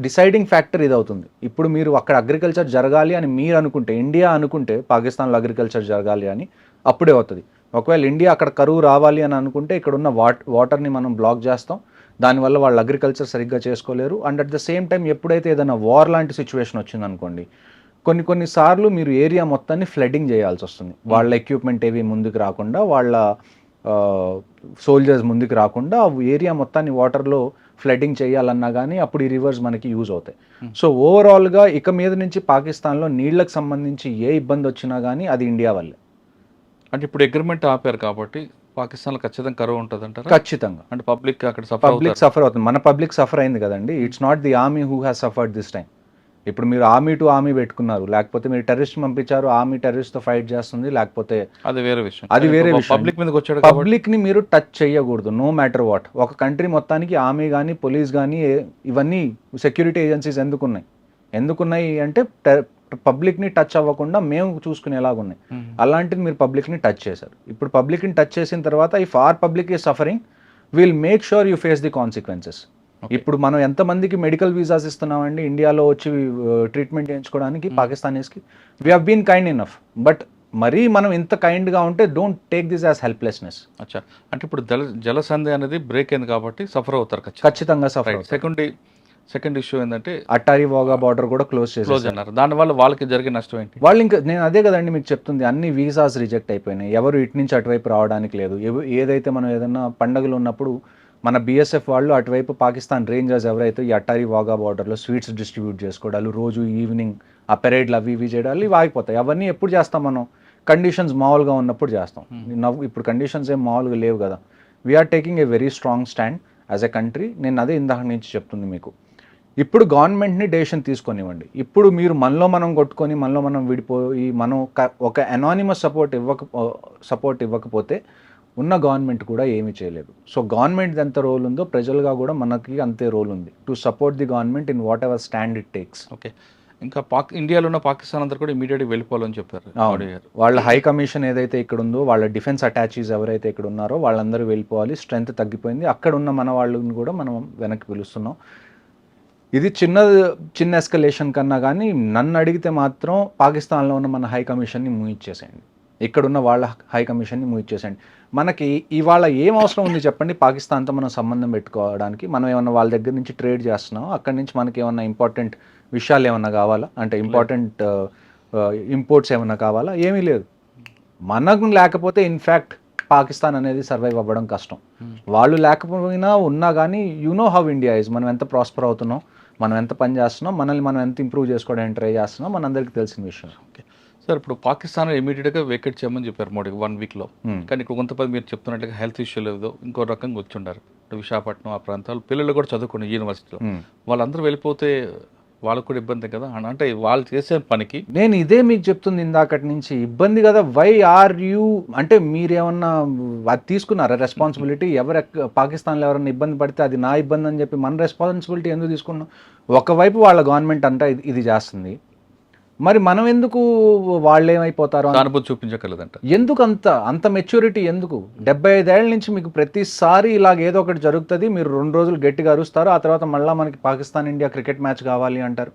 డిసైడింగ్ ఫ్యాక్టర్ ఇది అవుతుంది. ఇప్పుడు మీరు అక్కడ అగ్రికల్చర్ జరగాలి అని మీరు అనుకుంటే, ఇండియా అనుకుంటే పాకిస్తాన్లో అగ్రికల్చర్ జరగాలి అని అప్పుడే అవుతుంది. ఒకవేళ ఇండియా అక్కడ కరువు రావాలి అని అనుకుంటే ఇక్కడ ఉన్న వాటర్ని మనం బ్లాక్ చేస్తాం, దానివల్ల వాళ్ళు అగ్రికల్చర్ సరిగ్గా చేసుకోలేరు. And at the same time ఎప్పుడైతే ఏదైనా వార్ లాంటి సిచ్యువేషన్ వచ్చిందనుకోండి, కొన్నిసార్లు మీరు ఏరియా మొత్తాన్ని ఫ్లడ్డింగ్ చేయాల్సి వస్తుంది. వాళ్ళ ఎక్విప్మెంట్ ఏవి ముందుకు రాకుండా, వాళ్ళ సోల్జర్స్ ముందుకు రాకుండా ఏరియా మొత్తాన్ని వాటర్లో ఫ్లడ్డింగ్ చేయాలన్నా కానీ అప్పుడు ఈ రివర్స్ మనకి యూజ్ అవుతాయి. సో ఓవరాల్గా ఇక మీద నుంచి పాకిస్తాన్లో నీళ్లకు సంబంధించి ఏ ఇబ్బంది వచ్చినా కానీ అది ఇండియా వల్లే. అంటే ఇప్పుడు అగ్రిమెంట్ ఆపారు కాబట్టి పాకిస్తాన్లో ఖచ్చితంగా కరువు ఉంటుంది అంటారు. ఖచ్చితంగా. అంటే పబ్లిక్ అక్కడ సఫర్ అవుతుంది. మన పబ్లిక్ సఫర్ అయింది కదండి. It's not the army who has suffered this time. ఇప్పుడు మీరు ఆర్మీ టు ఆర్మీ పెట్టుకున్నారు, లేకపోతే మీరు టెర్రరిస్ట్ పంపించారు, ఆర్మీ టెర్రరిస్ట్ తో ఫైట్ చేస్తుంది, లేకపోతే అది వేరే విషయం. పబ్లిక్ మీదకి వచ్చాడు. పబ్లిక్ ని మీరు టచ్ చేయకూడదు, నో మ్యాటర్ వాట్. ఒక కంట్రీ మొత్తానికి ఆర్మీ కానీ పోలీస్ కానీ ఇవన్నీ సెక్యూరిటీ ఏజెన్సీస్ ఎందుకున్నాయి అంటే పబ్లిక్ ని టచ్ అవ్వకుండా మేము చూసుకునేలాగున్నాయి. అలాంటిది మీరు పబ్లిక్ ని టచ్ చేశారు. ఇప్పుడు పబ్లిక్ ని టచ్ చేసిన తర్వాత if our public is suffering, will make sure you face the consequences. ఇప్పుడు మనం ఎంతమందికి మెడికల్ వీసాస్ ఇస్తున్నామండి ఇండియాలో వచ్చి ట్రీట్మెంట్ చేయించుకోవడానికి పాకిస్తానీస్కి? We have been kind enough, but మరీ మనం ఇంత కైండ్గా ఉంటే don't take this as helplessness. అచ్చా, అంటే ఇప్పుడు జలసంధి అనేది బ్రేక్ అయింది కాబట్టి సఫర్ అవుతారు ఖచ్చితంగా సఫర్. సెకండ్ ఇష్యూ ఏంటంటే అట్టారీ వాగా బార్డర్ కూడా క్లోజ్ అన్నారు. దానివల్ల వాళ్ళకి జరిగే నష్టం ఏంటి? వాళ్ళు ఇంకా నేను అదే కదండి మీకు చెప్తుంది, అన్ని వీసాస్ రిజెక్ట్ అయిపోయినాయి. ఎవరు ఇటు నుంచి అటువైపు రావడానికి లేదు. ఏదైతే మనం ఏదైనా పండుగలు ఉన్నప్పుడు మన బీఎస్ఎఫ్ వాళ్ళు అటువైపు పాకిస్తాన్ రేంజర్స్ ఎవరైతే ఈ అట్టారీ వాగా బార్డర్లో స్వీట్స్ డిస్ట్రిబ్యూట్ చేసుకోవడాలు, రోజు ఈవినింగ్ ఆ పెరేడ్లు అవి ఇవి చేయడాలు ఇవి ఆగిపోతాయి. అవన్నీ ఎప్పుడు చేస్తాం మనం? కండిషన్స్ మామూలుగా ఉన్నప్పుడు చేస్తాం. ఇప్పుడు కండిషన్స్ ఏం మామూలుగా లేవు కదా. We are taking a very strong stand as a country. నేను అదే ఇందాక నుంచి చెప్తుంది మీకు. ఇప్పుడు గవర్నమెంట్ని డెసిషన్ తీసుకొనివ్వండి. ఇప్పుడు మీరు మనలో మనం కొట్టుకొని మనలో మనం విడిపోయి మనం ఒక అనానిమస్ సపోర్ట్ ఇవ్వకపోతే ఉన్న గవర్నమెంట్ కూడా ఏమీ చేయలేదు. సో గవర్నమెంట్ ఎంత రోల్ ఉందో ప్రజలుగా కూడా మనకి అంతే రోల్ ఉంది to support the government in what ever stand it takes. Okay, ఇంకా ఇండియాలో ఉన్న పాకిస్తాన్ అందరూ కూడా ఇమీడియట్గా వెళ్ళిపోవాలని చెప్పారు. వాళ్ళ హై కమిషన్ ఏదైతే ఇక్కడ ఉందో, వాళ్ళ డిఫెన్స్ అటాచీస్ ఎవరైతే ఇక్కడ ఉన్నారో వాళ్ళందరూ వెళ్ళిపోవాలి. స్ట్రెంత్ తగ్గిపోయింది. అక్కడ ఉన్న మన వాళ్ళని కూడా మనం వెనక్కి పిలుస్తున్నాం. ఇది చిన్న ఎస్కలేషన్ కన్నా కానీ నన్ను అడిగితే మాత్రం పాకిస్తాన్లో ఉన్న మన హై కమిషన్ని ముగిచ్చేసేయండి, ఇక్కడున్న వాళ్ళ హై కమిషన్ని ముగిచ్చేసేయండి. మనకి ఇవాళ ఏం అవసరం ఉంది చెప్పండి పాకిస్తాన్తో మనం సంబంధం పెట్టుకోవడానికి? మనం ఏమన్నా వాళ్ళ దగ్గర నుంచి ట్రేడ్ చేస్తున్నాం, అక్కడి నుంచి మనకి ఏమన్నా ఇంపార్టెంట్ విషయాలు ఏమన్నా కావాలా? అంటే ఇంపార్టెంట్ ఇంపోర్ట్స్ ఏమన్నా కావాలా? ఏమీ లేదు. మనకు లేకపోతే ఇన్ఫ్యాక్ట్ పాకిస్తాన్ అనేది సర్వైవ్ అవ్వడం కష్టం. వాళ్ళు లేకపోయినా ఉన్నా కానీ you know how India is. మనం ఎంత ప్రాస్పర్ అవుతున్నాం, మనం ఎంత పని చేస్తున్నాం, మనల్ని మనం ఎంత ఇంప్రూవ్ చేసుకోవడానికి ట్రై చేస్తున్నాం, మనందరికీ తెలిసిన విషయం. ఓకే సార్, ఇప్పుడు పాకిస్తాన్ ఇమీడియట్గా వేకెట్ చేయమని చెప్పారు మోడీ 1 వీక్లో. కానీ ఇక్కడ కొంతమంది మీరు చెప్తున్నట్టుగా హెల్త్ ఇష్యూ లేదు, ఇంకో రకంగా వచ్చి ఉండారు. విశాఖపట్నం ఆ ప్రాంతాలు పిల్లలు కూడా చదువుకున్నారు యూనివర్సిటీలో. వాళ్ళందరూ వెళ్ళిపోతే వాళ్ళకు కూడా ఇబ్బంది కదా, అంటే వాళ్ళు చేసే పనికి. నేను ఇదే మీకు చెప్తుంది ఇందాకటి నుంచి, ఇబ్బంది కదా. వై ఆర్ యూ అంటే మీరేమన్నా అది తీసుకున్నారా రెస్పాన్సిబిలిటీ? పాకిస్తాన్లో ఎవరైనా ఇబ్బంది పడితే అది నా ఇబ్బంది అని చెప్పి మన రెస్పాన్సిబిలిటీ ఎందుకు తీసుకున్నాం? ఒకవైపు వాళ్ళ గవర్నమెంట్ అంతా ఇది చేస్తుంది, మరి మనం ఎందుకు వాళ్ళు ఏమైపోతారో అనుభూతి చూపించగలదంట. ఎందుకు అంత మెచ్యూరిటీ ఎందుకు? 75 ఏళ్ళ నుంచి మీకు ప్రతిసారి ఇలాగ ఏదో ఒకటి జరుగుతుంది, మీరు 2 రోజులు గట్టిగా అరుస్తారు, ఆ తర్వాత మళ్ళీ మనకి పాకిస్తాన్ ఇండియా క్రికెట్ మ్యాచ్ కావాలి అంటారు.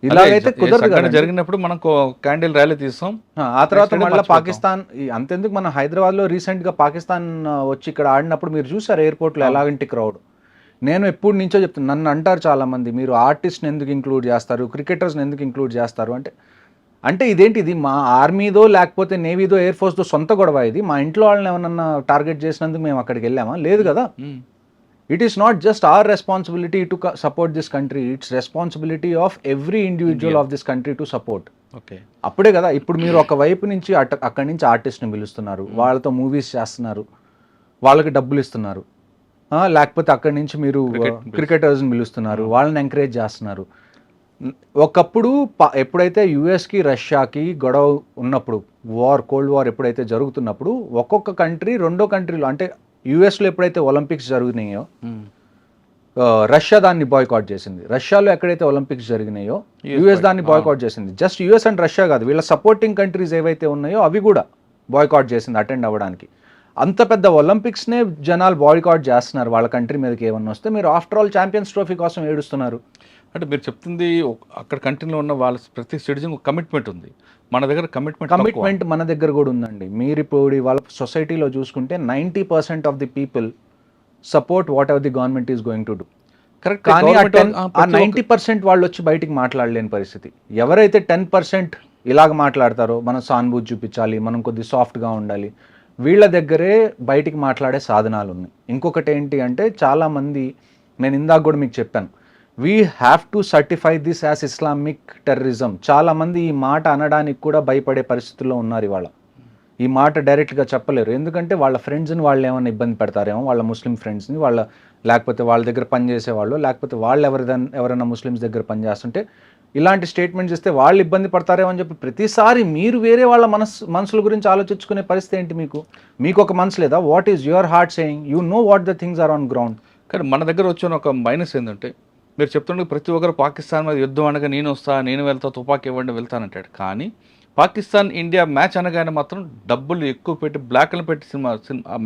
ఇలాగైతే కుదరదు కదా. జరిగినప్పుడు మనం క్యాండిల్ ర్యాలీ తీస్తాం, ఆ తర్వాత మళ్ళీ పాకిస్తాన్. అంతెందుకు, మన హైదరాబాద్లో రీసెంట్గా పాకిస్తాన్ వచ్చి ఇక్కడ ఆడినప్పుడు మీరు చూసారు ఎయిర్పోర్ట్లో ఎలాగంటి క్రౌడ్. నేను ఎప్పటి నుంచో చెప్తాను, నన్ను అంటారు చాలామంది, మీరు ఆర్టిస్ట్ని ఎందుకు ఇంక్లూడ్ చేస్తారు, క్రికెటర్స్ని ఎందుకు ఇంక్లూడ్ చేస్తారు అంటే ఇదేంటి, ఇది మా ఆర్మీదో లేకపోతే నేవీదో ఎయిర్ ఫోర్స్దో సొంత గొడవ ఇది? మా ఇంట్లో వాళ్ళని ఏమన్నా టార్గెట్ చేసినందుకు మేము అక్కడికి వెళ్ళామా? లేదు కదా. It is not just our responsibility to support this country, it's responsibility of every individual of this country to support. Okay, అప్పుడే కదా. ఇప్పుడు మీరు ఒక వైపు నుంచి అక్కడి నుంచి ఆర్టిస్ట్ని పిలుస్తున్నారు, వాళ్ళతో మూవీస్ చేస్తున్నారు, వాళ్ళకి డబ్బులు ఇస్తున్నారు, లేకపోతే అక్కడి నుంచి మీరు క్రికెటర్స్ని పిలుస్తున్నారు, వాళ్ళని ఎంకరేజ్ చేస్తున్నారు. ఒకప్పుడు ఎప్పుడైతే యుఎస్కి రష్యాకి గొడవ ఉన్నప్పుడు, కోల్డ్ వార్ ఎప్పుడైతే జరుగుతున్నప్పుడు, ఒక్కొక్క కంట్రీ రెండో కంట్రీలో, అంటే యుఎస్లో ఎప్పుడైతే ఒలింపిక్స్ జరిగినాయో రష్యా దాన్ని బాయ్కాట్ చేసింది, రష్యాలో ఎక్కడైతే ఒలింపిక్స్ జరిగినాయో యుఎస్ దాన్ని బాయ్కాట్ చేసింది. జస్ట్ యుఎస్ అండ్ రష్యా కాదు, వీళ్ళ సపోర్టింగ్ కంట్రీస్ ఏవైతే ఉన్నాయో అవి కూడా బాయ్కాట్ చేసింది అటెండ్ అవ్వడానికి. అంత పెద్ద ఒలింపిక్స్నే జనాలు బాయ్కాట్ చేస్తున్నారు వాళ్ళ కంట్రీ మీదకి ఏమన్నా వస్తే. మీరు ఆఫ్టర్ ఆల్ ఛాంపియన్స్ ట్రోఫీ కోసం ఏడుస్తున్నారు. అంటే మీరు చెప్తుంది అక్కడ కంట్రీలో ఉన్న వాళ్ళ ప్రతి సిటిజన్ కమిట్మెంట్ ఉంది, మన దగ్గర కమిట్మెంట్ మన దగ్గర కూడా ఉందండి. మీరు ఇప్పుడు వాళ్ళ సొసైటీలో చూసుకుంటే 90% of the people support what ever the government is going to do. Correct. కానీ ఆ 90% వాళ్ళు వచ్చి బయటికి మాట్లాడలేని పరిస్థితి. ఎవరైతే 10% ఇలాగ మాట్లాడతారో, మనం సానుభూతి చూపించాలి, మనం కొద్ది సాఫ్ట్గా ఉండాలి, వీళ్ళ దగ్గరే బయటికి మాట్లాడే సాధనాలు ఉన్నాయి. ఇంకొకటి ఏంటి అంటే, చాలామంది, నేను ఇందాక కూడా మీకు చెప్పాను, we have to certify this as Islamic terrorism. చాలామంది ఈ మాట అనడానికి కూడా భయపడే పరిస్థితుల్లో ఉన్నారు ఇవాళ. ఈ మాట డైరెక్ట్గా చెప్పలేరు, ఎందుకంటే వాళ్ళ ఫ్రెండ్స్ని వాళ్ళు ఏమైనా ఇబ్బంది పెడతారేమో, వాళ్ళ ముస్లిం ఫ్రెండ్స్ని, లేకపోతే వాళ్ళ దగ్గర పనిచేసేవాళ్ళు, లేకపోతే వాళ్ళు ఎవరైనా ముస్లిమ్స్ దగ్గర పనిచేస్తుంటే ఇలాంటి స్టేట్మెంట్స్ ఇస్తే వాళ్ళు ఇబ్బంది పడతారేమో అని చెప్పి ప్రతిసారి మీరు వేరే వాళ్ళ మనసుల గురించి ఆలోచించుకునే పరిస్థితి ఏంటి? మీకు ఒక మనసు లేదా? What is your heart saying? You know what the things are on ground. కానీ మన దగ్గర వచ్చిన ఒక మైనస్ ఏంటంటే, మీరు చెప్తుండే ప్రతి ఒక్కరు పాకిస్తాన్ మీద యుద్ధం అనగా నేను వెళ్తా, తుపాకీ ఇవ్వండి వెళ్తానంటాడు. కానీ పాకిస్తాన్ ఇండియా మ్యాచ్ అనగానే మాత్రం డబ్బులు ఎక్కువ పెట్టి బ్లాక్లు పెట్టి సినిమా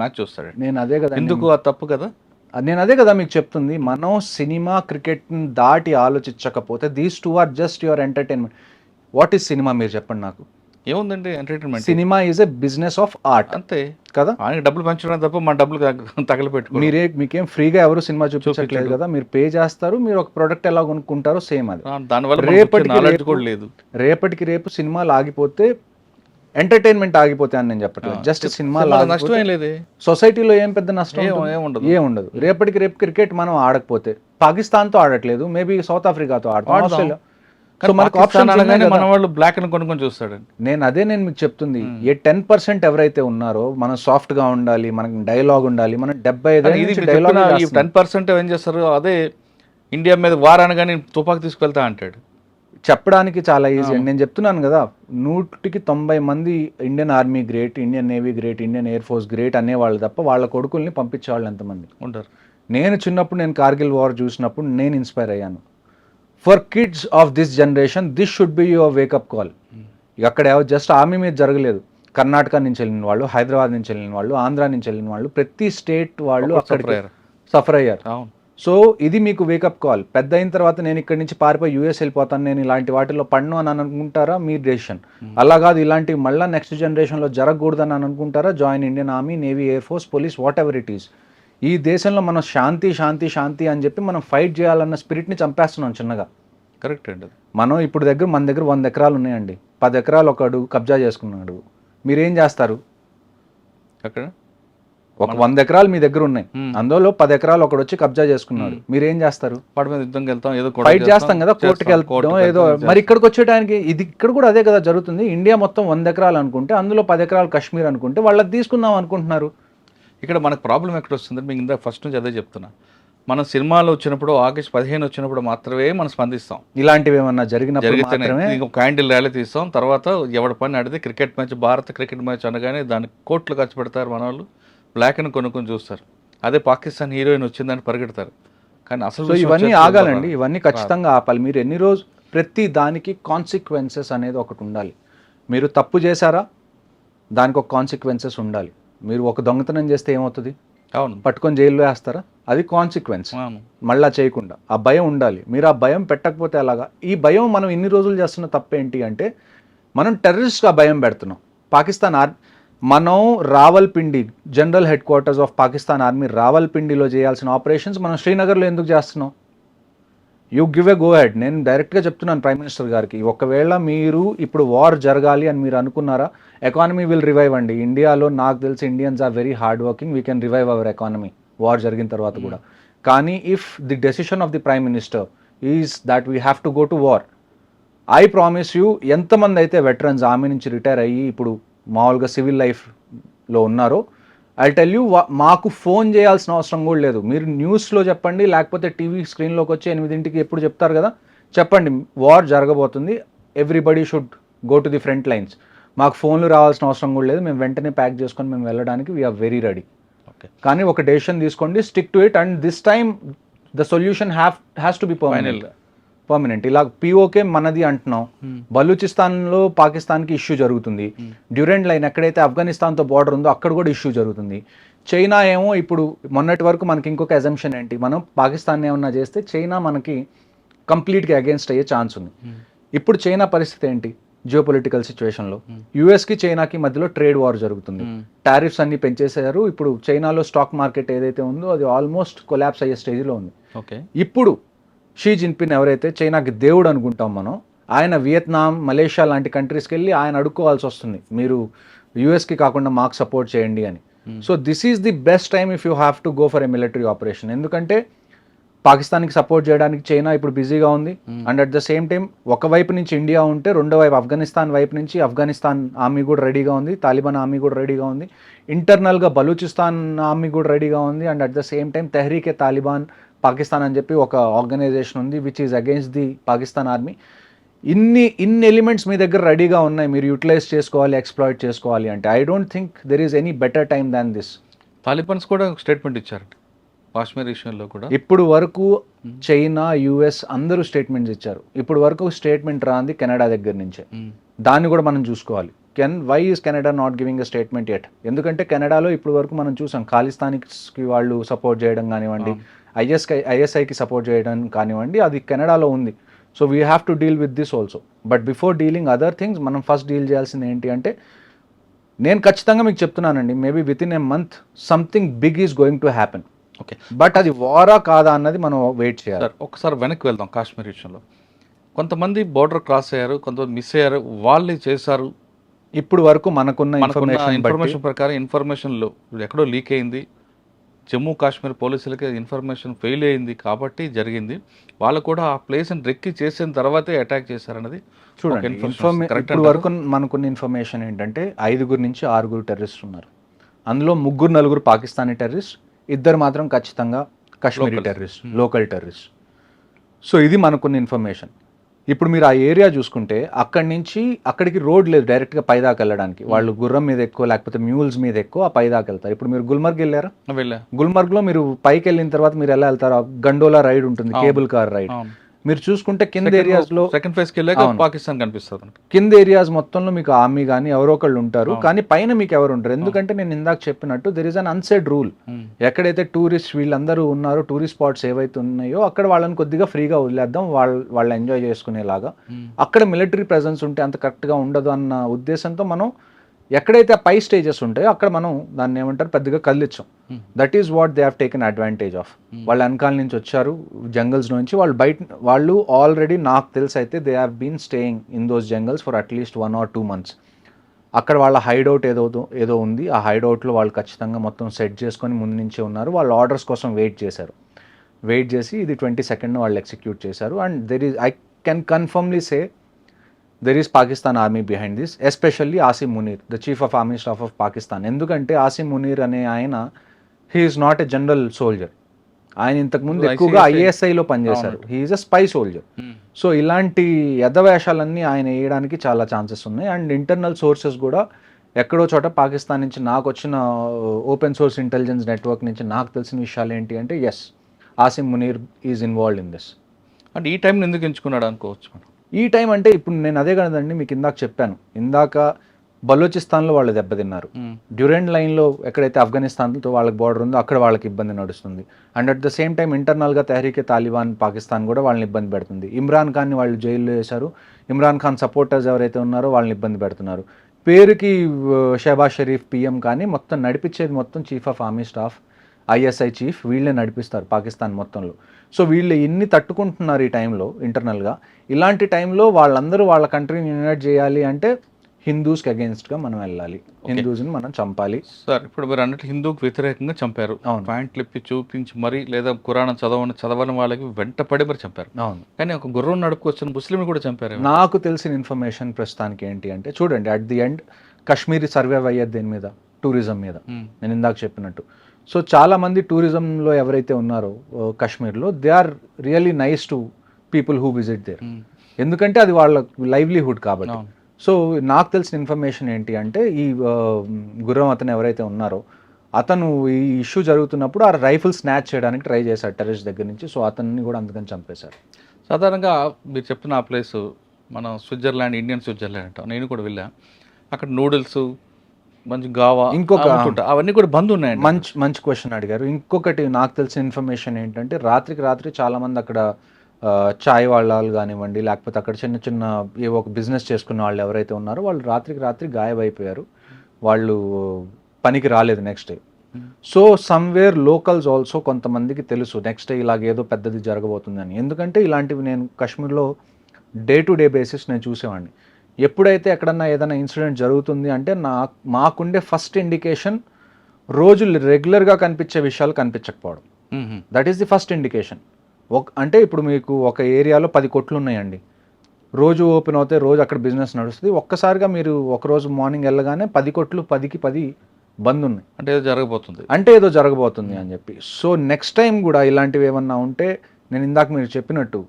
మ్యాచ్ చూస్తాడు. నేను అదే కదా, ఎందుకు అది తప్పు కదా. నేను అదే కదా మీకు చెప్తుంది, మనం సినిమా క్రికెట్ని దాటి ఆలోచించకపోతే these two are just your entertainment. What is cinema మీరు చెప్పండి నాకు? ఏముందండి entertainment? Cinema is a business of art, అంతే కదా. ఆయనకి డబ్బులు పంచడం తప్ప మన డబ్బులు తగలపెట్టుకో. మీకేం ఫ్రీగా ఎవరు సినిమా చూపించట్లేదు కదా, మీరు పే చేస్తారు, మీరు ఒక ప్రోడక్ట్ ఎలా కొనుక్కుంటారో సేమ్ అది. దానివల్ల రేపటికి రేపు సినిమాలు ఆగిపోతే ఎంటర్టైన్మెంట్ ఆగిపోతే అని నేను చెప్పట్లేదు, జస్ట్ సినిమా నష్టం ఏం లేదు, సొసైటీలో ఏం పెద్ద నష్టం ఏముండదు. రేపటికి రేపు క్రికెట్ మనం ఆడకపోతే పాకిస్తాన్తో ఆడట్లేదు, మేబీ సౌత్ ఆఫ్రికాతో ఆడతాం, ఆస్ట్రేలియా. సో మనకు ఆప్షన్ మన వాళ్ళు బ్లాక్ అని కొనుక్కొని చూస్తాడు. నేను మీకు చెప్తుంది, ఏ 10% ఎవరైతే ఉన్నారో మనం సాఫ్ట్ గా ఉండాలి, మనకి డైలాగ్ ఉండాలి, మనం 75 డైలాగ్ 10% ఏం చేస్తారు, అదే ఇండియా మీద వార్ అనగానే తుపాకు తీసుకెళ్తా అంటాడు. చెప్పడానికి చాలా ఈజీ అండి. నేను చెప్తున్నాను కదా, 100కి 90 మంది Indian army great, Indian navy great, Indian air force great అనేవాళ్ళు తప్ప వాళ్ళ కొడుకుల్ని పంపించేవాళ్ళు ఎంతమంది ఉంటారు? నేను చిన్నప్పుడు నేను కార్గిల్ వార్ చూసినప్పుడు నేను ఇన్స్పైర్ అయ్యాను. For kids of this generation this should be your wake up call. అక్కడ జస్ట్ ఆర్మీ మీద జరగలేదు, కర్ణాటక నుంచి వెళ్ళిన వాళ్ళు, హైదరాబాద్ నుంచి వెళ్ళిన వాళ్ళు, ఆంధ్ర నుంచి వెళ్ళిన వాళ్ళు, ప్రతి స్టేట్ వాళ్ళు అక్కడికి సఫర్ అయ్యారు. సో ఇది మీకు వేకప్ కాల్. పెద్ద అయిన తర్వాత నేను ఇక్కడి నుంచి పారిపోయి యూఎస్ వెళ్ళిపోతాను, నేను ఇలాంటి వాటిలో పడను అని అనుకుంటారా, మీ డెసిషన్. అలా కాదు, ఇలాంటివి మళ్ళీ నెక్స్ట్ జనరేషన్లో జరగకూడదని అనుకుంటారా, join Indian army, navy, air force, police, what ever it is. ఈ దేశంలో మనం శాంతి శాంతి శాంతి అని చెప్పి మనం ఫైట్ చేయాలన్న స్పిరిట్ని చంపేస్తున్నాం చిన్నగా. కరెక్ట్ అండి. మనం ఇప్పుడు మన దగ్గర 100 ఎకరాలు ఉన్నాయండి, 10 ఎకరాలు ఒకడు కబ్జా చేసుకున్నాడు, మీరేం చేస్తారు? అక్కడ ఒక 100 ఎకరాలు మీ దగ్గర ఉన్నాయి, అందులో 10 ఎకరాలు ఒకడు వచ్చి కబ్జా చేసుకున్నాడు, మీరు ఏం చేస్తారు? వాడి మీద యుద్ధంకి వెళ్తాం, ఏదో ఫైట్ చేస్తాం కదా, కోర్టుకి వెళ్తాం ఏదో. మరి ఇక్కడికి వచ్చేటానికి ఇది ఇక్కడ కూడా అదే కదా జరుగుతుంది. ఇండియా మొత్తం 100 ఎకరాలు అనుకుంటే అందులో 10 ఎకరాలు కాశ్మీర్ అనుకుంటే వాళ్ళది తీసుకుందాం అనుకుంటున్నారు. ఇక్కడ మనకు ప్రాబ్లం ఎక్కడ వస్తుంది? మీకు ఇందా ఫస్ట్ నుంచి అదే చెప్తున్నా, మనం సినిమాలు వచ్చినప్పుడు ఆగస్ట్ 15 వచ్చినప్పుడు మాత్రమే మనం స్పందిస్తాం. ఇలాంటివి ఏమన్నా జరిగినప్పుడు జరిగితేనే మాత్రమే ఇంకొక క్యాండిల్ ర్యాలీ తీస్తాం. తర్వాత ఎవరి పని ఆడితే క్రికెట్ మ్యాచ్, భారత క్రికెట్ మ్యాచ్ అనగానే దానికి కోట్లు ఖర్చు పెడతారు మన వాళ్ళు, బ్లాక్ అని కొనుక్కొని చూస్తారు. అదే పాకిస్తాన్ హీరోయిన్ వచ్చిందని పరిగెడతారు. కానీ అసలు సో విషయం ఇవన్నీ వచ్చేసి ఆగాలండి, ఇవన్నీ ఖచ్చితంగా ఆపాలి. మీరు ఎన్ని రోజు ప్రతి దానికి కాన్సిక్వెన్సెస్ అనేది ఒకటి ఉండాలి. మీరు తప్పు చేశారా, దానికి ఒక కాన్సిక్వెన్సెస్ ఉండాలి. మీరు ఒక దొంగతనం చేస్తే ఏమవుతుంది? అవును, పట్టుకొని జైల్లో వేస్తారా? అది కాన్సిక్వెన్స్. అవును. మళ్ళా చేయకుండా ఆ భయం ఉండాలి. మీరు ఆ భయం పెట్టకపోతే అలాగా. ఈ భయం మనం ఇన్ని రోజులు చేస్తున్న తప్పు ఏంటి అంటే, మనం టెర్రరిస్ట్గా భయం పెడుతున్నాం. పాకిస్తాన్ మనం Rawalpindi, general headquarters of Pakistan army రావల్పిండిలో చేయాల్సిన ఆపరేషన్స్ మనం శ్రీనగర్లో ఎందుకు చేస్తున్నాం? You give a go ahead. నేను డైరెక్ట్గా చెప్తున్నాను ప్రైమ్ మినిస్టర్ గారికి, ఒకవేళ మీరు ఇప్పుడు వార్ జరగాలి అని మీరు అనుకున్నారా, ఎకానమీ విల్ రివైవ్ అండి. ఇండియాలో నాకు తెలిసి Indians are very hard working, we can revive our economy war జరిగిన తర్వాత కూడా. కానీ if the decision of the prime minister is that we have to go to war, I promise you, ఎంతమంది అయితే వెటరన్స్ ఆర్మీ నుంచి retire అయ్యి ఇప్పుడు మామూలుగా సివిల్ లైఫ్లో ఉన్నారో, ఐ టెల్ యూ, మాకు ఫోన్ చేయాల్సిన అవసరం కూడా లేదు. మీరు న్యూస్లో చెప్పండి, లేకపోతే టీవీ స్క్రీన్లోకి వచ్చి 8 ఎప్పుడు చెప్తారు కదా, చెప్పండి వార్ జరగబోతుంది, everybody should go to the front lines. మాకు ఫోన్లు రావాల్సిన అవసరం కూడా లేదు, మేము వెంటనే ప్యాక్ చేసుకొని మేము వెళ్ళడానికి వీఆర్ వెరీ రెడీ. ఓకే, కానీ ఒక డెసిషన్ తీసుకోండి, stick to it, and this time the solution has to be permanent. ఇలా పిఓకే మనది అంటున్నాం, బలూచిస్తాన్లో పాకిస్తాన్కి ఇష్యూ జరుగుతుంది, డ్యూరెంట్ లైన్ ఎక్కడైతే ఆఫ్ఘనిస్తాన్తో బార్డర్ ఉందో అక్కడ కూడా ఇష్యూ జరుగుతుంది. చైనా ఏమో ఇప్పుడు మొన్నటి వరకు మనకి ఇంకొక అజంప్షన్ ఏంటి, మనం పాకిస్తాన్ ఏమన్నా చేస్తే చైనా మనకి కంప్లీట్గా అగేన్స్ట్ అయ్యే ఛాన్స్ ఉంది. ఇప్పుడు చైనా పరిస్థితి ఏంటి జియో పొలిటికల్ సిచ్యువేషన్లో? యూఎస్కి చైనాకి మధ్యలో ట్రేడ్ వార్ జరుగుతుంది, టారిఫ్స్ అన్ని పెంచేసారు. ఇప్పుడు చైనాలో స్టాక్ మార్కెట్ ఏదైతే ఉందో అది ఆల్మోస్ట్ కొలాప్స్ అయ్యే స్టేజ్లో ఉంది. ఓకే, ఇప్పుడు షీ జిన్పిన్ ఎవరైతే చైనాకి దేవుడు అనుకుంటాం మనం, ఆయన వియత్నాం, మలేషియా లాంటి కంట్రీస్కి వెళ్ళి ఆయన అడుక్కోవాల్సి వస్తుంది, మీరు యూఎస్కి కాకుండా మాకు సపోర్ట్ చేయండి అని. So this is the best time if you have to go for a military operation. ఎందుకంటే పాకిస్తాన్కి సపోర్ట్ చేయడానికి చైనా ఇప్పుడు బిజీగా ఉంది, and at the same time ఒకవైపు నుంచి ఇండియా ఉంటే రెండో వైపు ఆఫ్ఘనిస్తాన్ వైపు నుంచి ఆఫ్ఘనిస్తాన్ ఆర్మీ కూడా రెడీగా ఉంది, తాలిబాన్ ఆర్మీ కూడా రెడీగా ఉంది, ఇంటర్నల్గా బలూచిస్తాన్ ఆర్మీ కూడా రెడీగా ఉంది, and at the same time Tehreek-e Taliban Pakistan అని చెప్పి ఒక ఆర్గనైజేషన్ ఉంది which is against the Pakistan army. ఇన్ని ఎలిమెంట్స్ మీ దగ్గర రెడీగా ఉన్నాయి, మీరు యూటిలైజ్ చేసుకోవాలి, ఎక్స్ప్లాయిట్ చేసుకోవాలి అంటే I don't think there is any better time than this. Talibans కూడా స్టేట్మెంట్ ఇచ్చారంట కాశ్మీర్ విషయంలో కూడా. ఇప్పుడు వరకు చైనా, యుఎస్ అందరూ స్టేట్మెంట్స్ ఇచ్చారు. ఇప్పుడు వరకు స్టేట్మెంట్ రాంది కెనడా దగ్గర నుంచే. దాన్ని కూడా మనం చూసుకోవాలి. Why is Canada not giving a statement yet? ఎందుకంటే కెనడాలో ఇప్పుడు వరకు మనం చూసాం ఖాళిస్తాన్కి వాళ్ళు సపోర్ట్ చేయడం కానివ్వండి, ఐఎస్ఐకి సపోర్ట్ చేయడం కానివ్వండి, అది కెనడాలో ఉంది. So we have to deal with this also. But before dealing other things మనం ఫస్ట్ డీల్ చేయాల్సింది ఏంటి అంటే, నేను ఖచ్చితంగా మీకు చెప్తున్నానండి, maybe within a month something big is going to happen. Okay, but అది వారా కాదా అన్నది మనం వెయిట్ చేయాలి. సార్ ఒకసారి వెనక్కి వెళ్దాం. కాశ్మీర్ విషయంలో కొంతమంది బోర్డర్ క్రాస్ అయ్యారు, కొంతమంది మిస్ అయ్యారు, వాళ్ళే చేశారు. ఇప్పుడు వరకు మనకున్న ఇన్ఫర్మేషన్ ప్రకారం ఇన్ఫర్మేషన్లో ఎక్కడో లీక్ అయింది, జమ్మూ కాశ్మీర్ పోలీసులకి ఇన్ఫర్మేషన్ ఫెయిల్ అయింది కాబట్టి జరిగింది. వాళ్ళు కూడా ఆ ప్లేస్ని రెక్కి చేసిన తర్వాతే అటాక్ చేశారన్నది చూడండి. ఇప్పుడు వరకు మనకున్న ఇన్ఫర్మేషన్ ఏంటంటే 5 నుంచి 6 టెర్రరిస్ట్ ఉన్నారు. అందులో 3-4 పాకిస్తానీ టెర్రరిస్ట్, 2 మాత్రం ఖచ్చితంగా Kashmiri terrorist, local terrorist. So ఇది మనకున్న ఇన్ఫర్మేషన్. ఇప్పుడు మీరు ఆ ఏరియా చూసుకుంటే అక్కడి నుంచి అక్కడికి రోడ్ లేదు డైరెక్ట్గా పైదాకా వెళ్ళడానికి. వాళ్ళు గుర్రం మీద ఎక్కువ లేకపోతే మ్యూల్స్ మీద ఎక్కువ ఆ పైదాకా వెళ్తారు. ఇప్పుడు మీరు గుల్మర్గ్ వెళ్ళారా? గుల్మర్గ్లో మీరు పైకి వెళ్ళిన తర్వాత మీరు ఎలా వెళ్తారు? గండోలా రైడ్ ఉంటుంది, కేబుల్ కార్ రైడ్. మీరు చూసుకుంటే కింద ఏరియాస్లో సెకండ్ ఫేజ్కి వెళ్ళాక పాకిస్తాన్ కనిపిస్తుంది. కింద ఏరియాస్ మొత్తంలో మీకు ఆర్మీ కానీ ఎవరో ఒకళ్ళు ఉంటారు, కానీ పైన మీకు ఎవరు ఉంటారు. ఎందుకంటే నేను ఇందాక చెప్పినట్టు there is an unsaid rule. ఎక్కడైతే టూరిస్ట్ వీళ్ళందరూ ఉన్నారో, టూరిస్ట్ స్పాట్స్ ఏవైతే ఉన్నాయో అక్కడ వాళ్ళని కొద్దిగా ఫ్రీగా వదిలేద్దాం, వాళ్ళు ఎంజాయ్ చేసుకునేలాగా. అక్కడ మిలిటరీ ప్రెజెన్స్ ఉంటే అంత కరెక్ట్గా ఉండదు అన్న ఉద్దేశంతో మనం ఎక్కడైతే పై స్టేజెస్ ఉంటాయో అక్కడ మనం దాన్ని ఏమంటారు పెద్దగా కదిలించాం. That is what they have taken advantage of. వాళ్ళు వెనకాల నుంచి వచ్చారు జంగల్స్ నుంచి, వాళ్ళు ఆల్రెడీ నాకు తెలిసి అయితే they have been staying in those jungles for at least 1 or 2 months. అక్కడ వాళ్ళ హైడౌట్ ఏదో ఉంది. ఆ హైడౌట్లో వాళ్ళు ఖచ్చితంగా మొత్తం సెట్ చేసుకొని ముందు నుంచే ఉన్నారు. వాళ్ళు ఆర్డర్స్ కోసం వెయిట్ చేసి ఇది 22nd వాళ్ళు ఎగ్జిక్యూట్ చేశారు. And I can కన్ఫర్మ్లీ say there is Pakistan army behind this, especially Asim Munir, the chief of army staff of Pakistan. ఎందుకంటే ఆసిమ్ మునీర్ అనే ఆయన he is not a general soldier. ఆయన ఇంతకుముందు ఎక్కువగా ఐఎస్ఐలో పనిచేశారు. He is a spy soldier. So ఇలాంటి యథవేషాలన్నీ ఆయన వేయడానికి చాలా ఛాన్సెస్ ఉన్నాయి. అండ్ ఇంటర్నల్ సోర్సెస్ కూడా ఎక్కడో చోట పాకిస్తాన్ నుంచి నాకు వచ్చిన ఓపెన్ సోర్స్ ఇంటెలిజెన్స్ నెట్వర్క్ నుంచి నాకు తెలిసిన విషయాలు ఏంటి అంటే yes, Asim Munir is involved in this. అంటే ఈ టైంని ఎందుకు ఎంచుకున్నాడు అనుకోవచ్చు మనం? ఈ టైం అంటే ఇప్పుడు నేను అదే కదండి మీకు ఇందాక చెప్పాను. బలోచిస్తాన్లో వాళ్ళు దెబ్బతిన్నారు. డ్యూరెంట్ లైన్లో ఎక్కడైతే ఆఫ్ఘనిస్తాన్తో వాళ్ళకి బార్డర్ ఉందో అక్కడ వాళ్ళకి ఇబ్బంది నడుస్తుంది. And at the same time ఇంటర్నల్గా తెహరీకే తాలిబాన్ పాకిస్తాన్ కూడా వాళ్ళని ఇబ్బంది పెడుతుంది. ఇమ్రాన్ ఖాన్ని వాళ్ళు జైల్లో వేశారు. ఇమ్రాన్ ఖాన్ సపోర్టర్స్ ఎవరైతే ఉన్నారో వాళ్ళని ఇబ్బంది పెడుతున్నారు. పేరుకి షహబాజ్ షరీఫ్ పిఎం కానీ మొత్తం నడిపించేది మొత్తం chief of army staff, ISI chief, వీళ్ళే నడిపిస్తారు పాకిస్తాన్ మొత్తంలో. సో వీళ్ళు ఎన్ని తట్టుకుంటున్నారు ఈ టైంలో ఇంటర్నల్గా. ఇలాంటి టైంలో వాళ్ళందరూ వాళ్ళ కంట్రీని యునైట్ చేయాలి అంటే హిందూస్కి అగేన్స్ట్గా మనం వెళ్ళాలి, హిందూస్ని మనం చంపాలి. సార్ ఇప్పుడు మీరు అన్నట్టు హిందూకి వ్యతిరేకంగా చంపారు, పాయింట్లు ఇప్పి చూపించి మరి లేదా కురాణం చదవని వాళ్ళకి వెంటపడి మరి చంపారు. అవును, కానీ ఒక గుర్రం నడుపుకొచ్చిన ముస్లింలు కూడా చంపారు. నాకు తెలిసిన ఇన్ఫర్మేషన్ ప్రస్తుతానికి ఏంటి అంటే చూడండి, at the end Kashmiri survive అయ్యేది దేని మీద, టూరిజం మీద. నేను ఇందాక చెప్పినట్టు. సో చాలామంది టూరిజంలో ఎవరైతే ఉన్నారో కాశ్మీర్లో, they are really nice to people who visit there. ఎందుకంటే అది వాళ్ళ లైవ్లీహుడ్ కాబట్టి. సో నాకు తెలిసిన ఇన్ఫర్మేషన్ ఏంటి అంటే ఈ గుర్రం అతను ఎవరైతే ఉన్నారో అతను ఈ ఇష్యూ జరుగుతున్నప్పుడు ఆ రైఫిల్ స్నాచ్ చేయడానికి ట్రై చేశాడు టెర్రరిస్ట్ దగ్గర నుంచి. సో అతన్ని కూడా అందుకని చంపేశారు. సాధారణంగా మీరు చెప్పిన ఆ ప్లేస్ మనం స్విట్జర్లాండ్, ఇండియన్ స్విట్జర్లాండ్ అంటాం. నేను కూడా వెళ్ళా. అక్కడ నూడిల్స్, మంచి గావా, ఇంకొక అవన్నీ కూడా బంద్ ఉన్నాయండి. మంచి క్వశ్చన్ అడిగారు. ఇంకొకటి నాకు తెలిసిన ఇన్ఫర్మేషన్ ఏంటంటే రాత్రి చాలామంది అక్కడ చాయ్ వాళ్ళు కానివ్వండి, లేకపోతే అక్కడ చిన్న ఏవో ఒక బిజినెస్ చేసుకున్న వాళ్ళు ఎవరైతే ఉన్నారో వాళ్ళు రాత్రి గాయమైపోయారు. వాళ్ళు పనికి రాలేదు next day. So somewhere locals also కొంతమందికి తెలుసు నెక్స్ట్ డే ఇలాగేదో పెద్దది జరగబోతుందని. ఎందుకంటే ఇలాంటివి నేను కాశ్మీర్లో డే టు డే బేసిస్ నేను చూసేవాడిని. ఎప్పుడైతే ఎక్కడన్నా ఏదైనా ఇన్సిడెంట్ జరుగుతుంది అంటే మాకుండే ఫస్ట్ ఇండికేషన్ రోజు రెగ్యులర్గా కనిపించే విషయాలు కనిపించకపోవడం. That is the first indication. అంటే ఇప్పుడు మీకు ఒక ఏరియాలో 10 కొట్లు ఉన్నాయండి, రోజు ఓపెన్ అవుతాయి, రోజు అక్కడ బిజినెస్ నడుస్తుంది. ఒక్కసారిగా మీరు ఒకరోజు మార్నింగ్ వెళ్ళగానే 10 కొట్లు 10కి 10 బంద్ ఉన్నాయి అంటే ఏదో జరగబోతుంది అని చెప్పి. సో నెక్స్ట్ టైం కూడా ఇలాంటివి ఏమన్నా ఉంటే నేను ఇందాక మీరు చెప్పినట్టు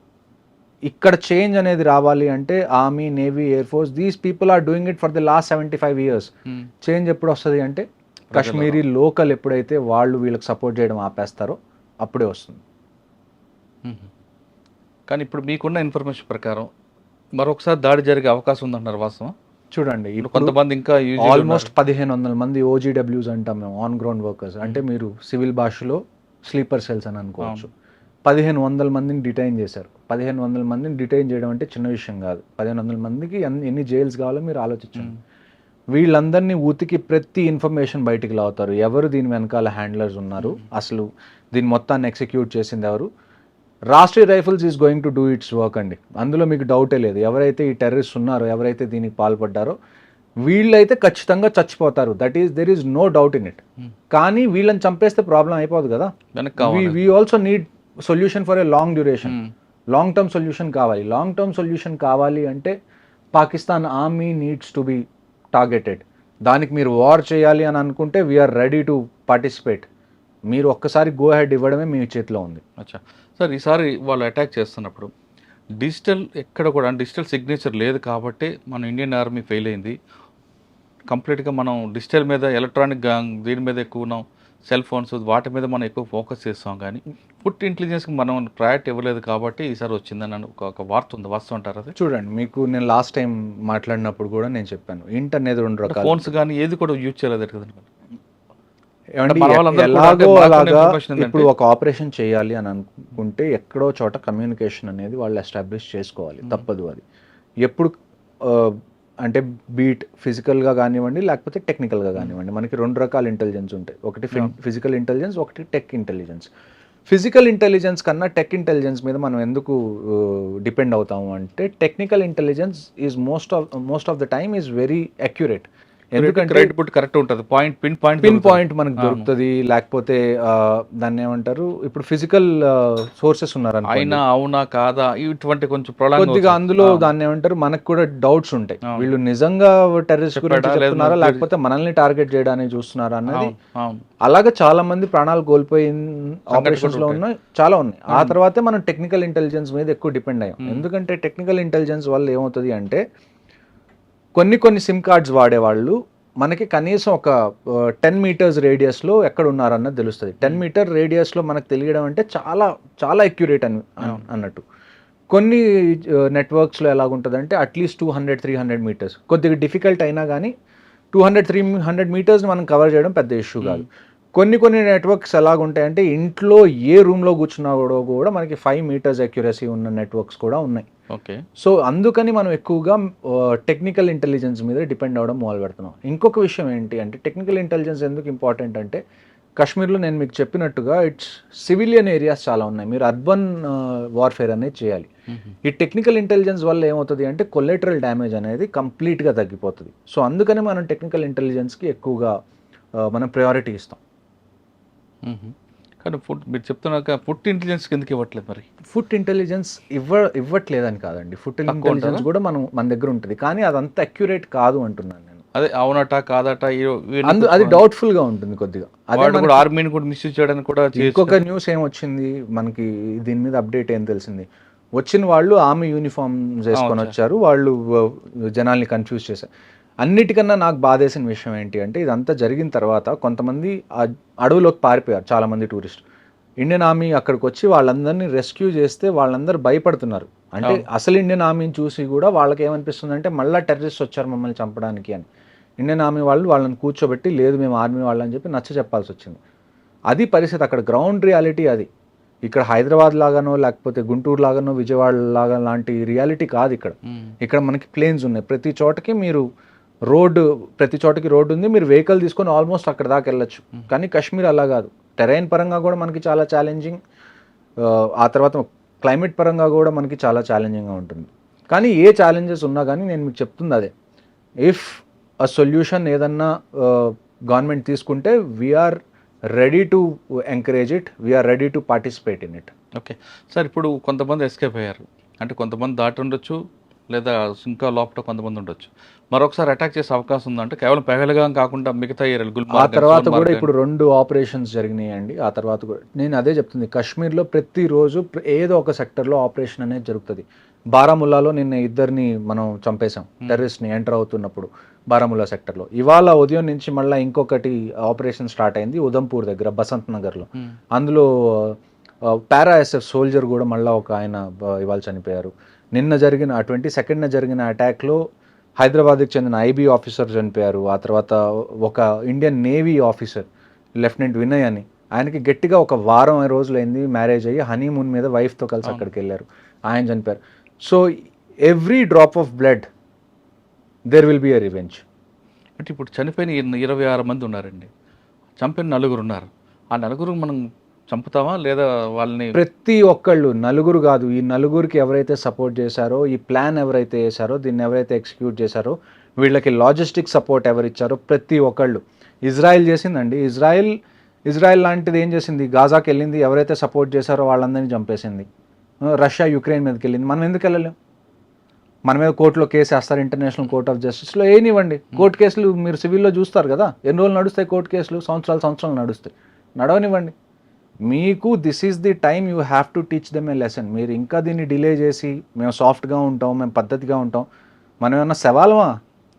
ఇక్కడ చేంజ్ అనేది రావాలి అంటే army, navy, air force, these people are doing it for the last 75 years. Change ఎప్పుడు వస్తుంది అంటే కాశ్మీరీ లోకల్ ఎప్పుడైతే వాళ్ళు వీళ్ళకి సపోర్ట్ చేయడం ఆపేస్తారో అప్పుడే వస్తుంది. కానీ ఇప్పుడు మీకున్న ఇన్ఫర్మేషన్ ప్రకారం మరొకసారి దాడి జరిగే అవకాశం ఉందంటున్నారు, వాస్తవం? చూడండి, కొంతమంది ఇంకా ఆల్మోస్ట్ 1500 మంది OGWs అంటాం మేము, ఆన్ గ్రౌండ్ వర్కర్స్. అంటే మీరు సివిల్ భాషలో స్లీపర్ సెల్స్ అని అనుకోవచ్చు. 1500 మందిని డిటైన్ చేశారు. 1500 మందిని డిటైన్ చేయడం అంటే చిన్న విషయం కాదు. 1500 మందికి ఎన్ని జైల్స్ కావాలో మీరు ఆలోచించండి. వీళ్ళందరినీ ఉతికి ప్రతి ఇన్ఫర్మేషన్ బయటికి లావుతారు. ఎవరు దీని వెనకాల హ్యాండ్లర్స్ ఉన్నారు, అసలు దీని మొత్తాన్ని ఎగ్జిక్యూట్ చేసింది ఎవరు. Rashtriya rifles is going to do it's work అండి, అందులో మీకు డౌటే లేదు. ఎవరైతే ఈ టెర్రరిస్ట్ ఉన్నారో, ఎవరైతే దీనికి పాల్పడ్డారో వీళ్ళైతే ఖచ్చితంగా చచ్చిపోతారు. There is no doubt in it. కానీ వీళ్ళని చంపేస్తే ప్రాబ్లం అయిపోదు కదా. We also need solution for a long duration. Long term solution కావాలి. లాంగ్ టర్మ్ సొల్యూషన్ కావాలి అంటే Pakistan army needs to be targeted. దానికి మీరు వార్ చేయాలి అని అనుకుంటే వీఆర్ రెడీ టు పార్టిసిపేట్. మీరు ఒక్కసారి గో హెడ్ ఇవ్వడమే మీ చేతిలో ఉంది. అచ్చా సార్, ఈసారి వాళ్ళు అటాక్ చేస్తున్నప్పుడు ఎక్కడ కూడా డిజిటల్ సిగ్నేచర్ లేదు కాబట్టి మన ఇండియన్ ఆర్మీ ఫెయిల్ అయింది. కంప్లీట్గా మనం డిజిటల్ మీద, ఎలక్ట్రానిక్ దీని మీద ఎక్కువ ఉన్నాం, సెల్ ఫోన్స్ వాటి మీద మనం ఎక్కువ ఫోకస్ చేస్తాం. కానీ ఫుడ్ ఇంటెలిజెన్స్కి మనం ప్రయారిటీ ఇవ్వలేదు కాబట్టి ఈసారి వచ్చిందని ఒక వార్త ఉంది, వాస్తవం అంటారు అది? చూడండి, మీకు నేను లాస్ట్ టైం మాట్లాడినప్పుడు కూడా నేను చెప్పాను, ఇంట్ అనేది 2 రకాల. ఫోన్స్ కానీ ఏది కూడా యూజ్ చేయలేదు కదండి. ఎలాగో అలాగా ఇప్పుడు ఒక ఆపరేషన్ చేయాలి అని అనుకుంటే ఎక్కడో చోట కమ్యూనికేషన్ అనేది వాళ్ళు ఎస్టాబ్లిష్ చేసుకోవాలి, తప్పదు అది. ఎప్పుడు అంటే బీట్ ఫిజికల్గా కానివ్వండి, లేకపోతే టెక్నికల్గా కానివ్వండి. మనకి 2 రకాల ఇంటెలిజెన్స్ ఉంటాయి. ఒకటి ఫిజికల్ ఇంటెలిజెన్స్, ఒకటి టెక్ ఇంటెలిజెన్స్. ఫిజికల్ ఇంటెలిజెన్స్ కన్నా టెక్ ఇంటెలిజెన్స్ మీద మనం ఎందుకు డిపెండ్ అవుతాము అంటే technical intelligence is most of the time is very accurate. ఎందుకంటే రైట్ పుట్ కరెక్ట్ ఉంటుంది, పిన్ పాయింట్ మనకు దొరుకుతుంది. లేకపోతే దాన్ని ఏమంటారు, ఇప్పుడు ఫిజికల్ సోర్సెస్ ఉన్నారు అయినా అవునా కాదా ఇటువంటి కొంచెం prolong కొద్దిగా అవుతుంది. అందులో దాన్ని ఏమంటారు, మనకు కూడా డౌట్స్ ఉంటాయి. వీళ్ళు నిజంగా టెర్రరిస్ట్ గురించి చెప్తున్నారా లేకపోతే మనల్ని టార్గెట్ చేయడానికి చూస్తున్నారా అన్నది. అవును. అలాగే చాలా మంది ప్రాణాలు కోల్పోయిన ఆపరేషన్స్ లో ఉన్నాయి, చాలా ఉన్నాయి. ఆ తర్వాతే మనం టెక్నికల్ ఇంటెలిజెన్స్ మీద ఎక్కువ డిపెండ్ అయ్యాం. ఎందుకంటే టెక్నికల్ ఇంటెలిజెన్స్ వల్ల ఏమవుతుంది అంటే కొన్ని సిమ్ కార్డ్స్ వాడేవాళ్ళు మనకి కనీసం ఒక 10 మీటర్స్ రేడియస్లో ఎక్కడ ఉన్నారన్నది తెలుస్తుంది. 10 మీటర్ రేడియస్లో మనకు తెలియడం అంటే చాలా చాలా అక్యురేట్ అన్నట్టు. కొన్ని నెట్వర్క్స్లో ఎలాగుంటుందంటే అట్లీస్ట్ 200-300 మీటర్స్, కొద్దిగా డిఫికల్ట్ అయినా కానీ 200-300 మీటర్స్ మనం కవర్ చేయడం పెద్ద ఇష్యూ కాదు. కొన్ని నెట్వర్క్స్ ఎలాగుంటాయంటే ఇంట్లో ఏ రూమ్లో కూర్చున్నా కూడా మనకి 5 మీటర్స్ అక్యురసీ ఉన్న నెట్వర్క్స్ కూడా ఉన్నాయి. ఓకే. సో అందుకని మనం ఎక్కువగా టెక్నికల్ ఇంటెలిజెన్స్ మీద డిపెండ్ అవ్వడం మొదలు పెడుతున్నాం. ఇంకొక విషయం ఏంటి అంటే టెక్నికల్ ఇంటెలిజెన్స్ ఎందుకు ఇంపార్టెంట్ అంటే కాశ్మీర్లో నేను మీకు చెప్పినట్టుగా సివిలియన్ ఏరియాస్ చాలా ఉన్నాయి. మీరు అర్బన్ వార్ఫేర్ అనేది చేయాలి. ఈ టెక్నికల్ ఇంటెలిజెన్స్ వల్ల ఏమవుతుంది అంటే కొలెటరల్ డ్యామేజ్ అనేది కంప్లీట్గా తగ్గిపోతుంది. సో అందుకని మనం టెక్నికల్ ఇంటెలిజెన్స్కి ఎక్కువగా మనం ప్రయారిటీ ఇస్తాం. కానీ మీరు చెప్తున్నాక ఫుడ్ ఇంటెలిజెన్స్ ఎందుకు ఇవ్వట్లేదు మరి? ఫుడ్ ఇంటెలిజెన్స్ ఇవ్వట్లేదని కాదండి, ఫుడ్ ఇంటెలిజెన్స్ కూడా మన దగ్గర ఉంటుంది, కానీ అదంతా అక్యురేట్ కాదు అంటున్నాను నేను. అదే అవునట కాదట అది డౌట్ఫుల్ గా ఉంటుంది కొద్దిగా. అదే కూడా ఆర్మీని కూడా మిస్యూజ్ చేయడానికి కూడా. ఇంకొక న్యూస్ ఏం వచ్చింది మనకి దీని మీద అప్డేట్ ఏం తెలిసింది, వచ్చిన వాళ్ళు ఆర్మీ యూనిఫామ్ వేసుకొని వచ్చారు, వాళ్ళు జనాల్ని కన్ఫ్యూజ్ చేశారు. అన్నిటికన్నా నాకు బాధేసిన విషయం ఏంటి అంటే ఇదంతా జరిగిన తర్వాత కొంతమంది అడవులోకి పారిపోయారు చాలామంది టూరిస్ట్. ఇండియన్ ఆర్మీ అక్కడికి వచ్చి వాళ్ళందరినీ రెస్క్యూ చేస్తే వాళ్ళందరూ భయపడుతున్నారు. అంటే అసలు ఇండియన్ ఆర్మీని చూసి కూడా వాళ్ళకి ఏమనిపిస్తుంది అంటే మళ్ళీ టెర్రరిస్ట్ వచ్చారు మమ్మల్ని చంపడానికి అని. ఇండియన్ ఆర్మీ వాళ్ళని కూర్చోబెట్టి లేదు మేము ఆర్మీ వాళ్ళని చెప్పి నచ్చ చెప్పాల్సి వచ్చింది. అది పరిస్థితి, అక్కడ గ్రౌండ్ రియాలిటీ అది. ఇక్కడ హైదరాబాద్ లాగానో లేకపోతే గుంటూరు లాగానో విజయవాడ లాగా లాంటి రియాలిటీ కాదు ఇక్కడ. ఇక్కడ మనకి ప్లేన్స్ ఉన్నాయి, ప్రతి చోటకి మీరు ప్రతి చోటకి రోడ్డు ఉంది, మీరు వెహికల్ తీసుకొని ఆల్మోస్ట్ అక్కడ దాకా వెళ్ళొచ్చు. కానీ కాశ్మీర్ అలా కాదు, టెరైన్ పరంగా కూడా మనకి చాలా ఛాలెంజింగ్, ఆ తర్వాత క్లైమేట్ పరంగా కూడా మనకి చాలా ఛాలెంజింగ్గా ఉంటుంది. కానీ ఏ ఛాలెంజెస్ ఉన్నా కానీ నేను మీకు చెప్తుంది అదే, ఇఫ్ ఆ సొల్యూషన్ ఏదన్నా గవర్నమెంట్ తీసుకుంటే we are ready to encourage it, we are ready to participate in it. Okay sir, ఇప్పుడు కొంతమంది ఎస్కేప్ అయ్యారు అంటే కొంతమంది దాటి ఉండొచ్చు, లేదా ఇంకా లోపల కొంతమంది ఉండొచ్చు. మరొకసారి అటాక్ చేసే అవకాశం ఉందంటే కేవలం పెహల్గాం కాకుండా మిగతా ఆ తర్వాత కూడా ఇప్పుడు 2 ఆపరేషన్స్ జరిగినాయండి. ఆ తర్వాత కూడా నేను అదే చెప్తుంది, కాశ్మీర్లో ప్రతిరోజు ఏదో ఒక సెక్టర్లో ఆపరేషన్ అనేది జరుగుతుంది. బారాముల్లాలో నిన్న 2 మనం చంపేశాం, టెర్రరిస్ట్ని ఎంటర్ అవుతున్నప్పుడు బారాముల్లా సెక్టర్లో. ఇవాళ ఉదయం నుంచి మళ్ళీ ఇంకొకటి ఆపరేషన్ స్టార్ట్ అయింది ఉదంపూర్ దగ్గర బసంత్ నగర్లో. అందులో పారాఎస్ఎఫ్ సోల్జర్ కూడా మళ్ళీ ఒక ఆయన ఇవాళ చనిపోయారు. నిన్న జరిగిన 22న జరిగిన అటాక్లో హైదరాబాద్కి చెందిన ఐబీ ఆఫీసర్ చనిపోయారు. ఆ తర్వాత ఒక Indian navy officer lieutenant Vinay అని, ఆయనకి గట్టిగా ఒక వారం రోజులైంది మ్యారేజ్ అయ్యి హనీమూన్ మీద వైఫ్తో కలిసి అక్కడికి వెళ్ళారు, ఆయన చనిపోయారు. So every drop of blood there will be a revenge. అంటే ఇప్పుడు చనిపోయిన 26 మంది ఉన్నారండి, చంపిన 4 ఉన్నారు. ఆ 4 మనం చంపుతామా లేదా వాళ్ళని? ప్రతి ఒక్కళ్ళు, 4 కాదు, ఈ 4కి ఎవరైతే సపోర్ట్ చేశారో, ఈ ప్లాన్ ఎవరైతే వేశారో, దీన్ని ఎవరైతే ఎగ్జిక్యూట్ చేశారో, వీళ్ళకి లాజిస్టిక్ సపోర్ట్ ఎవరు ఇచ్చారో ప్రతి ఒక్కళ్ళు. ఇజ్రాయెల్ చేసిందండి, ఇజ్రాయెల్ లాంటిది ఏం చేసింది, గాజాకి వెళ్ళింది, ఎవరైతే సపోర్ట్ చేశారో వాళ్ళందరినీ చంపేసింది. రష్యా యుక్రెయిన్ మీదకి వెళ్ళింది, మనం ఎందుకు వెళ్ళలేం? మన మీద కోర్టులో కేసు వేస్తారు, ఇంటర్నేషనల్ కోర్ట్ ఆఫ్ జస్టిస్లో ఏనివ్వండి. కోర్టు కేసులు మీరు సివిల్లో చూస్తారు కదా, ఎన్ని రోజులు నడుస్తాయి కోర్టు కేసులు? సంవత్సరాలు నడుస్తాయి, నడవనివ్వండి. మీకు this is the time you have to teach them A lesson. మీరు ఇంకా దీన్ని డిలే చేసి మేము సాఫ్ట్గా ఉంటాం, మేము పద్ధతిగా ఉంటాం, మనం ఏమన్నా సవాలమా?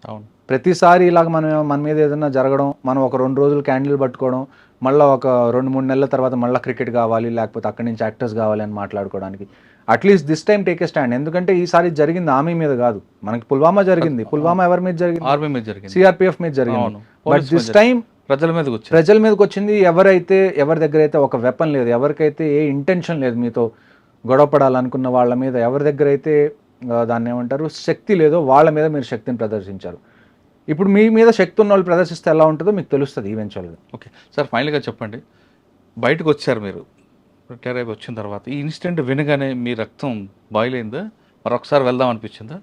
అవును, ప్రతిసారి ఇలాగ మన మీద ఏదైనా జరగడం, మనం ఒక 2 రోజులు క్యాండిల్ పట్టుకోవడం, మళ్ళీ ఒక 2-3 నెలల తర్వాత మళ్ళీ క్రికెట్ కావాలి, లేకపోతే అక్కడి నుంచి యాక్టర్స్ కావాలి అని మాట్లాడుకోవడానికి. At least this time take a stand. ఎందుకంటే ఈసారి జరిగింది ఆర్మీ మీద కాదు, మనకి పుల్వామా జరిగింది. పుల్వామా ఎవరి మీద జరిగింది? ఆర్మీ మీద జరిగింది, సిఆర్పిఎఫ్ మీద జరిగింది. బట్ దిస్ టైం ప్రజల మీదకి వచ్చింది. ఎవరి దగ్గర అయితే ఒక వెపన్ లేదు, ఎవరికైతే ఏ ఇంటెన్షన్ లేదు మీతో గొడవ పడాలనుకున్న వాళ్ళ మీద, ఎవరి దగ్గర అయితే దాన్ని ఏమంటారు శక్తి లేదో వాళ్ళ మీద మీరు శక్తిని ప్రదర్శించారు. ఇప్పుడు మీ మీద శక్తి ఉన్న వాళ్ళు ప్రదర్శిస్తే ఎలా ఉంటుందో మీకు తెలుస్తుంది ఈవెన్చువల్గా. ఓకే సార్, ఫైనల్గా చెప్పండి, బయటకు వచ్చారు మీరు, రిటైర్ అయిపోయి వచ్చిన తర్వాత ఈ ఇన్సిడెంట్ వినగానే మీ రక్తం బాయిల్ అయిందా? మరొకసారి వెళ్దాం అనిపించిందా?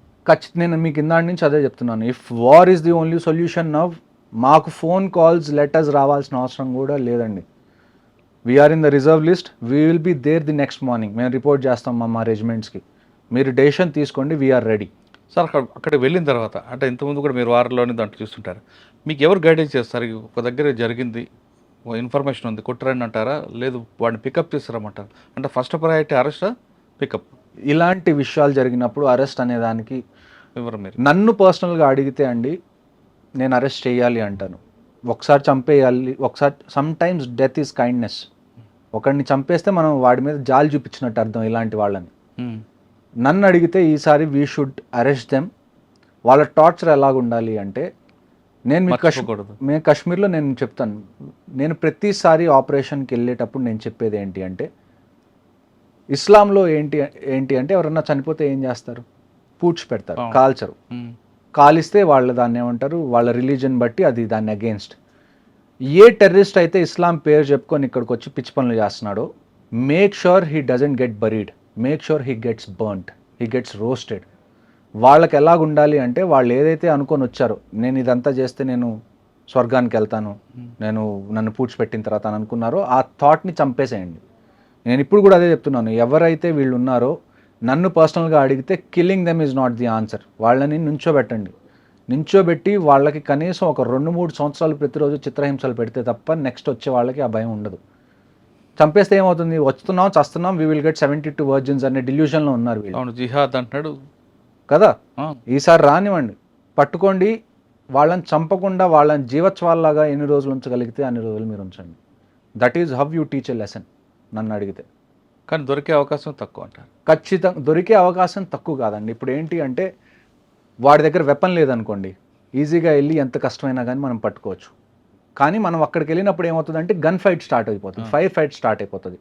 నేను మీకు ఇందాటి నుంచి అదే చెప్తున్నాను. If war is the only solution now, మాకు ఫోన్ కాల్స్ లెటర్స్ రావాల్సిన అవసరం కూడా లేదండి. We are in the reserve list, we will be there the next morning. మేము రిపోర్ట్ చేస్తాం మా రెజిమెంట్స్కి, మీరు డెసిషన్ తీసుకోండి, వీఆర్ రెడీ. సార్ అక్కడికి వెళ్ళిన తర్వాత అంటే ఇంతకుముందు కూడా మీరు వారంలోనే దాంట్లో చూస్తుంటారు, మీకు ఎవరు గైడెన్స్ చేస్తారు? ఒక దగ్గర జరిగింది, ఇన్ఫర్మేషన్ ఉంది, కొట్టరండి అంటారా, లేదు వాడిని పికప్ చేస్తారమంటారు? అంటే ఫస్ట్ ప్రయారిటీ అరెస్టా పికప్? ఇలాంటి విషయాలు జరిగినప్పుడు అరెస్ట్ అనేదానికి వివరం మీరు నన్ను పర్సనల్గా అడిగితే అండి, నేను అరెస్ట్ చేయాలి అంటాను. ఒకసారి చంపేయాలి, ఒకసారి some times death is kindness. ఒకడిని చంపేస్తే మనం వాడి మీద జాలి చూపించినట్టు అర్థం ఇలాంటి వాళ్ళని. నన్ను అడిగితే ఈసారి వీ షుడ్ అరెస్ట్ దెమ్. వాళ్ళ టార్చర్ ఎలాగ ఉండాలి అంటే, మేము కాశ్మీర్లో నేను చెప్తాను, నేను ప్రతిసారి ఆపరేషన్కి వెళ్ళేటప్పుడు నేను చెప్పేది ఏంటి అంటే, ఇస్లాంలో ఏంటి అంటే ఎవరన్నా చనిపోతే ఏం చేస్తారు? పూడ్చి పెడతారు, కాల్చరు. కాలిస్తే వాళ్ళు దాన్ని ఏమంటారు, వాళ్ళ రిలీజన్ బట్టి అది దాన్ని అగేన్స్ట్. ఏ టెర్రరిస్ట్ అయితే ఇస్లాం పేరు చెప్పుకొని ఇక్కడికి వచ్చి పిచ్చి పనులు చేస్తున్నాడో, make sure he doesn't get buried, make sure he gets burnt, he gets roasted. వాళ్ళకి ఎలాగ ఉండాలి అంటే, వాళ్ళు ఏదైతే అనుకొని వచ్చారో, నేను ఇదంతా చేస్తే నేను స్వర్గానికి వెళ్తాను, నన్ను పూడ్చిపెట్టిన తర్వాత అని అనుకున్నారో, ఆ థాట్ని చంపేసేయండి. నేను ఇప్పుడు కూడా అదే చెప్తున్నాను, ఎవరైతే వీళ్ళు ఉన్నారో నన్ను పర్సనల్గా అడిగితే killing them is not the answer. వాళ్ళని నించోబెట్టి వాళ్ళకి కనీసం ఒక 2-3 సంవత్సరాలు ప్రతిరోజు చిత్రహింసలు పెడితే తప్ప నెక్స్ట్ వచ్చే వాళ్ళకి ఆ భయం ఉండదు. చంపేస్తే ఏమవుతుంది, వస్తున్నాం చస్తున్నాం, వీ విల్ గెట్ 72 వర్జిన్స్ అనే డిల్యూషన్లో ఉన్నారు వీళ్ళు. జిహాద్ అంటున్నాడు కదా. ఈసారి రానివ్వండి, పట్టుకోండి, వాళ్ళని చంపకుండా వాళ్ళని జీవత్వాల్లాగా ఎన్ని రోజులు ఉంచగలిగితే అన్ని రోజులు మీరు ఉంచండి. That is how you teach a lesson నన్ను అడిగితే. కానీ దొరికే అవకాశం తక్కువ అంటారు. ఖచ్చితంగా దొరికే అవకాశం తక్కువ కాదండి. ఇప్పుడు ఏంటి అంటే, వాడి దగ్గర వెపన్ లేదనుకోండి, ఈజీగా వెళ్ళి ఎంత కష్టమైనా కానీ మనం పట్టుకోవచ్చు. కానీ మనం అక్కడికి వెళ్ళినప్పుడు ఏమవుతుందంటే గన్ ఫైట్ స్టార్ట్ అయిపోతుంది, ఫైర్ ఫైట్ స్టార్ట్ అయిపోతుంది.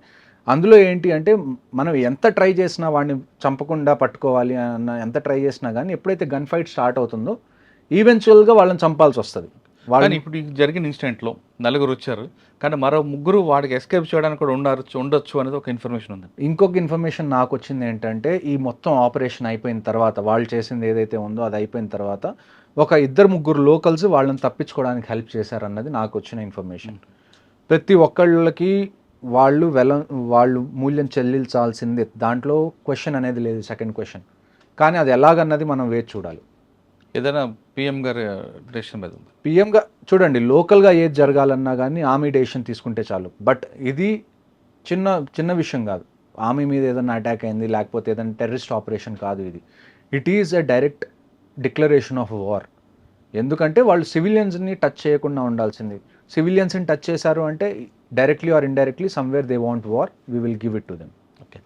అందులో ఏంటి అంటే, మనం ఎంత ట్రై చేసినా వాడిని చంపకుండా పట్టుకోవాలి అన్న ఎంత ట్రై చేసినా కానీ ఎప్పుడైతే గన్ ఫైట్ స్టార్ట్ అవుతుందో ఈవెన్చువల్గా వాళ్ళని చంపాల్సి వస్తుంది. కానీ ఇప్పుడు జరిగిన ఇన్సిడెంట్లో 4 వచ్చారు, కానీ మరో 3 వాడికి ఎస్కేప్ చేయడానికి కూడా ఉండొచ్చు అనేది ఒక ఇన్ఫర్మేషన్ ఉంది. ఇంకొక ఇన్ఫర్మేషన్ నాకు వచ్చింది ఏంటంటే, ఈ మొత్తం ఆపరేషన్ అయిపోయిన తర్వాత, వాళ్ళు చేసింది ఏదైతే ఉందో అది అయిపోయిన తర్వాత, ఒక 2-3 లోకల్స్ వాళ్ళని తప్పించుకోవడానికి హెల్ప్ చేశారన్నది నాకు వచ్చిన ఇన్ఫర్మేషన్. ప్రతి ఒక్కళ్ళకి వాళ్ళు మూల్యం చెల్లించాల్సిందే, దాంట్లో క్వశ్చన్ అనేది లేదు, సెకండ్ క్వశ్చన్. కానీ అది ఎలాగన్నది మనం వేచి చూడాలి. ఏదైనా పిఎం గారి డెసిషన్ మీద ఉంది. పిఎంగా చూడండి, లోకల్గా ఏది జరగాలన్నా కానీ ఆర్మీ డెసిషన్ తీసుకుంటే చాలు. బట్ ఇది చిన్న విషయం కాదు. ఆర్మీ మీద ఏదైనా అటాక్ అయింది, లేకపోతే ఏదైనా టెర్రరిస్ట్ ఆపరేషన్ కాదు ఇది. It is a direct declaration of war. ఎందుకంటే వాళ్ళు సివిలియన్స్ని టచ్ చేయకుండా ఉండాల్సింది. సివిలియన్స్ని టచ్ చేశారు అంటే directly or indirectly somewhere they want war, we will give it to them. Okay.